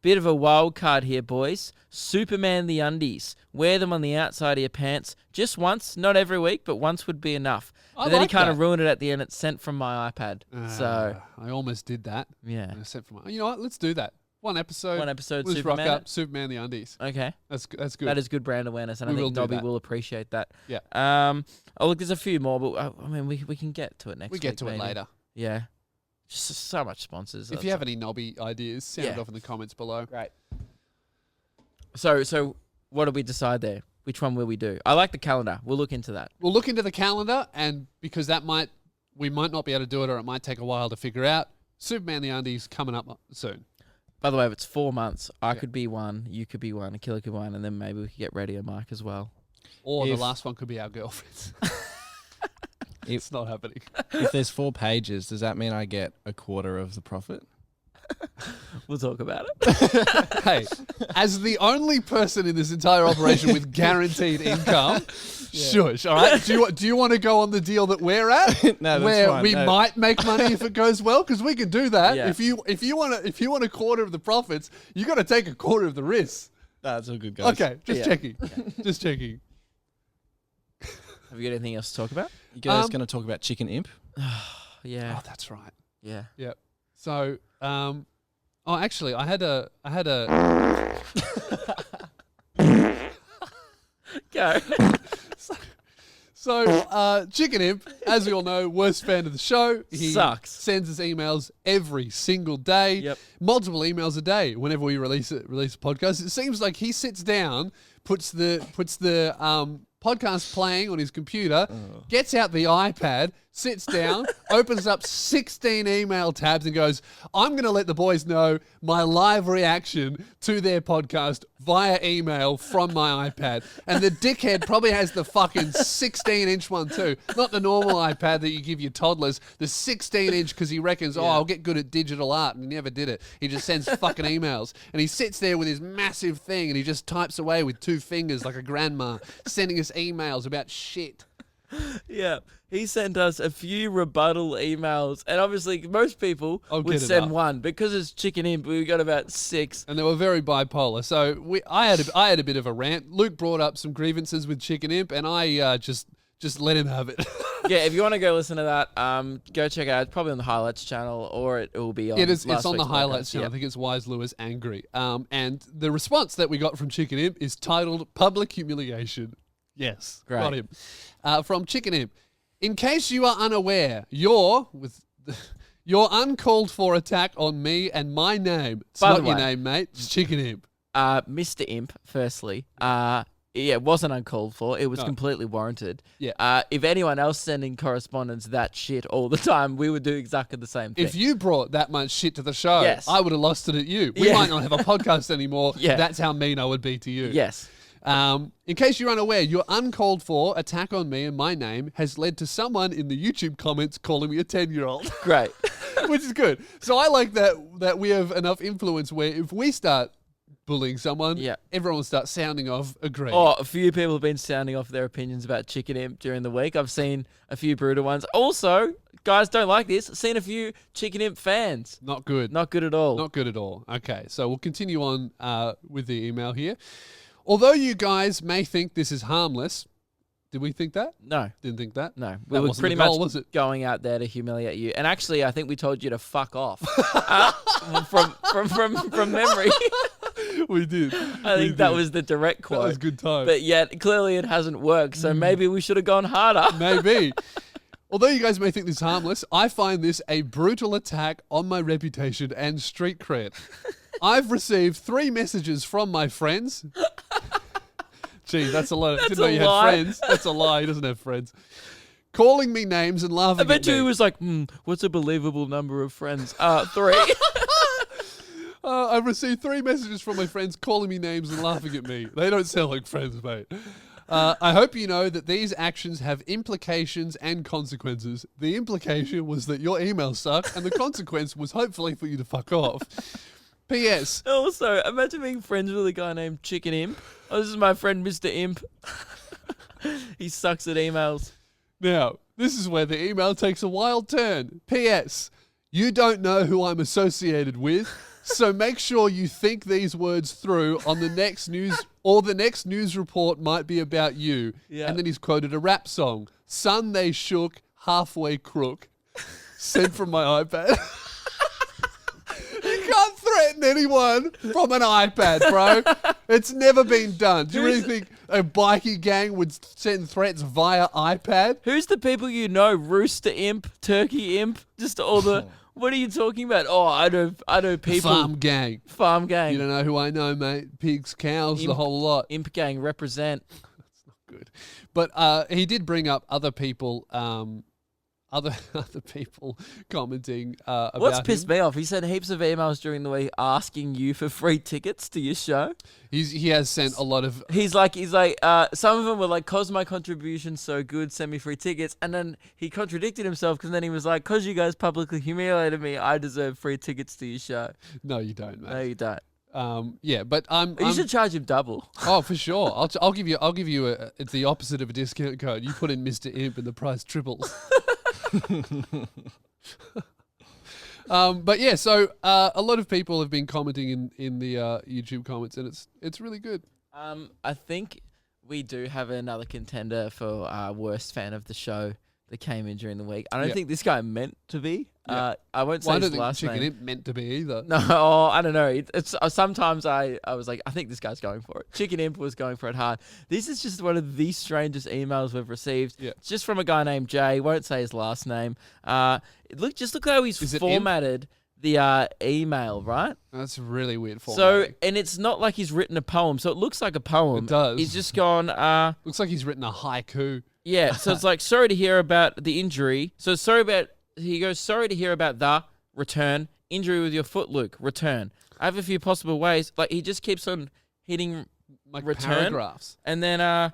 B: Bit of a wild card here, boys. Superman the undies. Wear them on the outside of your pants just once, not every week, but once would be enough.
A: I
B: But then he
A: like
B: kind
A: that.
B: of ruined it at the end. It's sent from my iPad. So
A: I almost did that.
B: yeah,
A: And I said for my, you know what? Let's do that. One episode.
B: one episode.
A: Let's rock
B: Superman.
A: up Superman the undies.
B: Okay,
A: That's good.
B: that is good brand awareness, and
A: We
B: I
A: will
B: think
A: do
B: Nobby
A: that.
B: will appreciate that.
A: Yeah.
B: Oh look, there's a few more, but I mean, we can get to it next
A: we
B: week.
A: get to it
B: maybe.
A: later.
B: Yeah, just so much sponsors.
A: If you have any knobby ideas, sound
B: Yeah.
A: off in the comments below.
B: Great. So what did we decide there? Which one will we do? I like the calendar. We'll look into that.
A: We'll look into the calendar, and because we might not be able to do it, or it might take a while to figure out. Superman the undies coming up soon.
B: By the way, if it's 4 months, I could be one, you could be one, Akila could be one, and then maybe we could get Radio Mike as well.
A: Or the
C: If-
A: last one could be our girlfriends. It's not happening.
C: If there's 4 pages, does that mean I get a quarter of the profit?
B: We'll talk about it.
A: Hey, as the only person in this entire operation with guaranteed income, shush. All right. Do you want to go on the deal that we're at,
C: No, that's
A: where
C: fine,
A: we
C: no.
A: might make money if it goes well? Because we can do that.
B: Yeah.
A: If you want a quarter of the profits, you got to take a quarter of the risk.
C: That's all good, guys.
A: Okay, just
B: Yeah.
A: checking. Just checking.
B: Have you got anything else to talk about?
C: You guys
A: Um,
C: going to talk about Chicken Imp?
B: Yeah.
A: Oh, that's right.
B: Yeah.
A: Yep. So, actually, I had a.
B: Go.
A: So, Chicken Imp, as we all know, worst fan of the show. He
B: Sucks.
A: sends us emails every single day.
B: Yep.
A: Multiple emails a day whenever we release a podcast. It seems like he sits down, puts the podcast playing on his computer, gets out the iPad, sits down, opens up 16 email tabs and goes, I'm going to let the boys know my live reaction to their podcast via email from my iPad. And the dickhead probably has the fucking 16-inch one too. Not the normal iPad that you give your toddlers, the 16-inch because he reckons, I'll get good at digital art. And he never did it. He just sends fucking emails. And he sits there with his massive thing and he just types away with 2 fingers like a grandma, sending us emails about shit.
B: Yeah, he sent us a few rebuttal emails, and obviously most people
A: I'll
B: would
A: get it
B: send
A: up.
B: one because it's Chicken Imp. We got about 6.
A: And they were very bipolar. So I had a bit of a rant. Luke brought up some grievances with Chicken Imp, and I just let him have it.
B: Yeah, if you want to go listen to that, go check it out. It's probably on the highlights channel, or it will be on.
A: It's
B: last
A: on the
B: week's
A: highlights
B: podcast.
A: channel.
B: Yep.
A: I think it's Wise Lewis Angry. And the response that we got from Chicken Imp is titled Public Humiliation. Yes,
B: Great.
A: got him. From Chicken Imp. In case you are unaware, your uncalled for attack on me and my name. It's
B: By
A: not
B: the
A: your
B: way-
A: name, mate. It's Chicken Imp.
B: Mr. Imp, firstly, it wasn't uncalled for. It was
A: No.
B: completely warranted.
A: Yeah.
B: If anyone else sending correspondence that shit all the time, we would do exactly the same thing.
A: If you brought that much shit to the show,
B: Yes.
A: I would have lost it at you. We
B: Yeah.
A: might not have a podcast anymore.
B: Yeah.
A: That's how mean I would be to you.
B: Yes.
A: In case you're unaware, your uncalled for attack on me and my name has led to someone in the YouTube comments calling me a 10-year-old,
B: Great.
A: which is good. So I like that we have enough influence where if we start bullying someone,
B: Yeah.
A: everyone will start sounding off, agree.
B: Oh, a few people have been sounding off their opinions about Chicken Imp during the week. I've seen a few brutal ones. Also, guys don't like this. Seen a few Chicken Imp fans.
A: Not good.
B: Not good at all.
A: Not good at all. Okay, so we'll continue on with the email here. Although you guys may think this is harmless, did we think that?
B: No.
A: Didn't think that?
B: No, we
A: That
B: were
A: wasn't
B: pretty
A: the goal,
B: much
A: was it?
B: going out there to humiliate you. And actually, I think we told you to fuck off from memory.
A: We did.
B: I think that was the direct
A: That
B: quote.
A: was good time.
B: But yet, clearly, it hasn't worked. So maybe we should have gone harder.
A: Maybe. Although you guys may think this harmless, I find this a brutal attack on my reputation and street cred. I've received 3 messages from my friends. Gee, that's a lot. I didn't know
B: a
A: you had
B: lie.
A: friends. That's a lie. He doesn't have friends. Calling me names and laughing
B: I bet
A: at
B: you
A: me.
B: he was like, what's a believable number of friends? 3.
A: I've received 3 messages from my friends calling me names and laughing at me. They don't sound like friends, mate. I hope you know that these actions have implications and consequences. The implication was that your emails suck, and the consequence was hopefully for you to fuck off. P.S.
B: Also, imagine being friends with a guy named Chicken Imp. Oh, this is my friend, Mr. Imp. He sucks at emails.
A: Now, this is where the email takes a wild turn. P.S. You don't know who I'm associated with, so make sure you think these words through on the next news, or the next news report might be about you.
B: Yeah.
A: And then he's quoted a rap song. Son, they shook, halfway crook. Sent from my iPad. You can't threaten anyone from an iPad, bro. It's never been done. Do you really think a bikie gang would send threats via iPad?
B: Who's the people you know? Rooster Imp, Turkey Imp, just all the... What are you talking about? Oh, I know people.
A: Farm gang.
B: Farm gang.
A: You don't know who I know, mate. Pigs, cows, the
B: Imp.
A: whole lot.
B: Imp gang represent.
A: Good. But he did bring up other people, other people commenting about
B: What's pissed
A: him.
B: me off? He sent heaps of emails during the week asking you for free tickets to your show.
A: He has sent a lot of...
B: He's like, some of them were like, "Cause my contribution's so good, send me free tickets." And then he contradicted himself because then he was like, "Cause you guys publicly humiliated me, I deserve free tickets to your show."
A: No, you don't, mate.
B: No, you don't.
A: Yeah, but
B: You should charge him double.
A: Oh, for sure. I'll give you it's the opposite of a discount code. You put in Mr. Imp and the price triples. But yeah, so a lot of people have been commenting in the YouTube comments, and it's really good.
B: I think we do have another contender for worst fan of the show that came in during the week. I don't
A: Yeah.
B: think this guy meant to be.
A: Yeah.
B: I won't say
A: Well, I
B: his
A: don't think
B: last
A: Chicken
B: name.
A: Imp meant to be either.
B: No, I don't know. It's sometimes I was like, I think this guy's going for it. Chicken Imp was going for it hard. This is just one of the strangest emails we've received.
A: Yeah.
B: It's just from a guy named Jay. Won't say his last name. Look how he's
A: Is it
B: formatted the email, right?
A: That's really weird for
B: So, and it's not like he's written a poem. So it looks like a poem.
A: It does.
B: He's just gone,
A: Looks like he's written a haiku.
B: yeah. So it's like, sorry to hear about the injury. So he goes, sorry to hear about the return injury with your foot, Luke. Return. I have a few possible ways. Like he just keeps on hitting
A: Like
B: return.
A: paragraphs.
B: And then,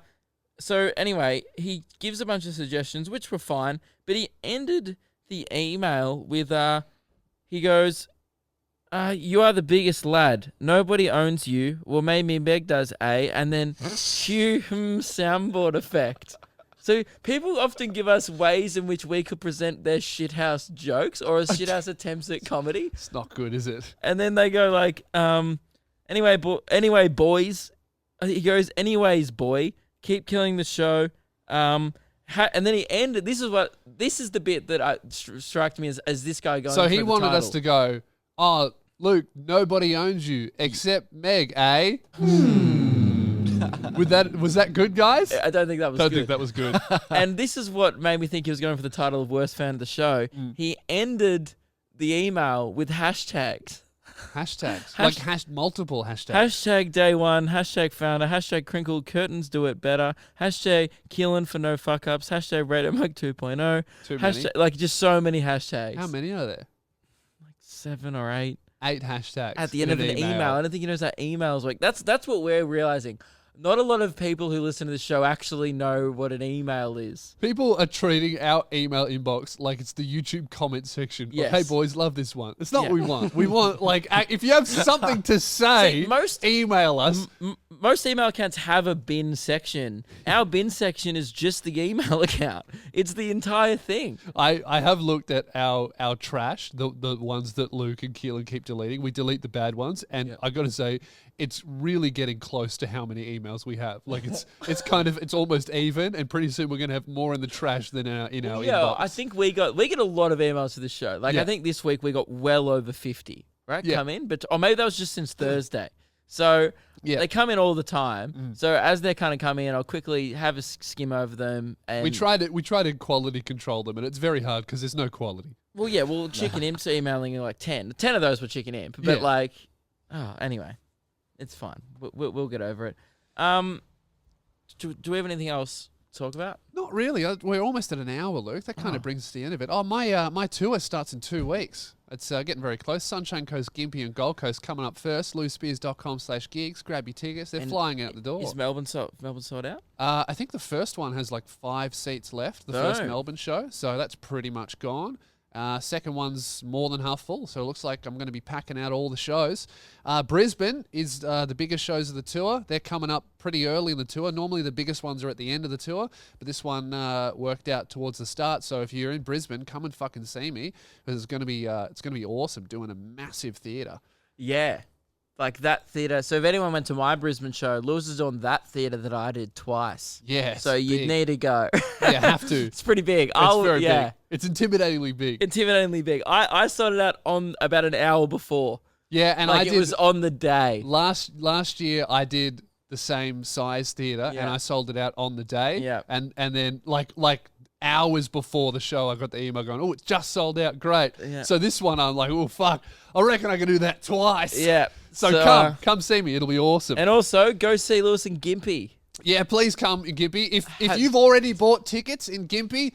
B: so anyway, he gives a bunch of suggestions, which were fine. But he ended the email with, he goes, you are the biggest lad. Nobody owns you. Well, maybe Meg does, eh? And then cue soundboard effect. So So people often give us ways in which we could present their shithouse jokes or a shithouse attempts at comedy.
A: It's not good, is it?
B: And then they go like, anyway, boys. He goes, anyways, boy, keep killing the show. And then he ended. This is the bit that struck me as this guy going.
A: So he
B: for the
A: wanted
B: title.
A: us to go, oh, Luke, nobody owns you except Meg, eh? Was that good, guys?
B: I don't think that was
A: Don't
B: good.
A: think that was good.
B: And this is what made me think he was going for the title of worst fan of the show. He ended the email with hashtags.
A: Hashtags. Multiple hashtags.
B: Hashtag day one, hashtag founder, hashtag crinkle, curtains do it better, hashtag Keelan for no fuck ups, hashtag Radio Mug 2.0.
A: Too many.
B: Hashtag, like just so many hashtags.
A: How many are there?
B: Like 7 or 8.
A: 8 hashtags.
B: At the end of an email. I don't think he knows how emails work. That's what we're realizing. Not a lot of people who listen to the show actually know what an email is.
A: People are treating our email inbox like it's the YouTube comment section.
B: Yes.
A: Hey, boys, love this one. It's not what we want. We want, like, if you have something to say, email us.
B: Most email accounts have a bin section. Our bin section is just the email account. It's the entire thing.
A: I have looked at our trash, the ones that Luke and Keelan keep deleting. We delete the bad ones, and I got to say, it's really getting close to how many emails we have. Like it's almost even, and pretty soon we're gonna have more in the trash than in our inbox.
B: I think we get a lot of emails for this show. Like I think this week we got well over 50, right?
A: Yeah.
B: Come in, or maybe that was just since Thursday. So they come in all the time. So as they're kind of coming in, I'll quickly have a skim over them. And
A: we try to quality control them, and it's very hard because there's no quality.
B: Well, Chicken Imp's emailing like 10. 10 of those were Chicken Imp, but anyway. It's fine. We'll get over it. Do we have anything else to talk about?
A: Not really. We're almost at an hour, Luke. That kind of brings us to the end of it. Oh, my tour starts in 2 weeks. It's getting very close. Sunshine Coast, Gympie and Gold Coast coming up first. louispears.com/gigs. Grab your tickets. They're flying out the door.
B: Is Melbourne sold out?
A: I think the first one has like 5 seats left, the first Melbourne show. So that's pretty much gone. Second one's more than half full, so it looks like I'm going to be packing out all the shows. Brisbane is the biggest shows of the tour. They're coming up pretty early in the tour. Normally the biggest ones are at the end of the tour, but this one worked out towards the start. So if you're in Brisbane, come and fucking see me, because it's going to be awesome, doing a massive theatre.
B: Yeah. Like that theatre. So if anyone went to my Brisbane show, Lewis is on that theatre that I did twice.
A: Yeah.
B: So you'd need to go.
A: Yeah, have to.
B: It's pretty big.
A: It's very big. It's intimidatingly big.
B: I sorted out on about an hour before.
A: Yeah, and
B: it was on the day.
A: Last year I did the same size theatre and I sold it out on the day.
B: Yeah.
A: And then like hours before the show, I got the email going, oh, it's just sold out. Great.
B: Yeah.
A: So this one, I'm like, oh, fuck. I reckon I can do that twice.
B: Yeah.
A: So come see me. It'll be awesome.
B: And also, go see Lewis and Gympie.
A: Yeah, please come in Gympie. If you've already bought tickets in Gympie,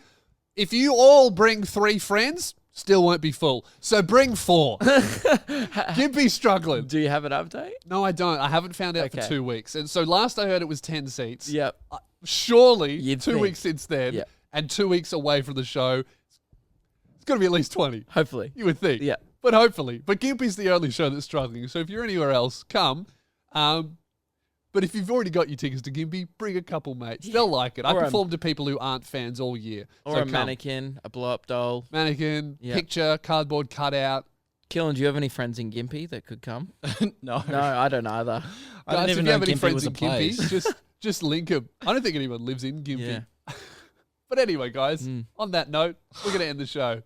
A: if you all bring 3 friends, still won't be full. So bring 4. Gympie's struggling.
B: Do you have an update?
A: No, I don't. I haven't found out for 2 weeks. And so last I heard it was 10 seats.
B: Yep.
A: Surely
B: You'd
A: 2
B: think.
A: weeks since then.
B: Yep.
A: And 2 weeks away from the show, it's got to be at least 20.
B: Hopefully.
A: You would think.
B: Yeah.
A: But hopefully. But Gympie's the only show that's struggling. So if you're anywhere else, come. But if you've already got your tickets to Gympie, bring a couple mates. They'll like it. I perform to people who aren't fans all year.
B: Or a mannequin, a blow-up doll.
A: Mannequin, picture, cardboard cutout.
B: Keelan, do you have any friends in Gympie that could come?
C: No.
B: No, I don't either.
C: I don't
A: Guys,
C: even
A: if you
C: know
A: have any
C: Gympie
A: friends
C: was
A: in
C: a place.
A: Gympie, just link them. I don't think anyone lives in Gympie.
B: Yeah.
A: But anyway, guys, on that note, we're going to end the show.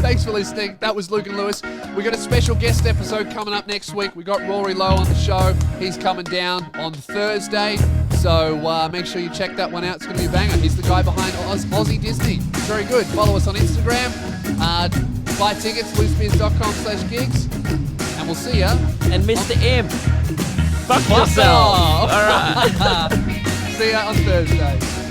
A: Thanks for listening. That was Luke and Lewis. We got a special guest episode coming up next week. We got Rory Lowe on the show. He's coming down on Thursday. So make sure you check that one out. It's going to be a banger. He's the guy behind Aussie Disney. Very good. Follow us on Instagram. Buy tickets, louispears.com/gigs. And we'll see ya.
B: And Mr. M, fuck yourself.
A: Off.
B: All right.
A: See ya on Thursday.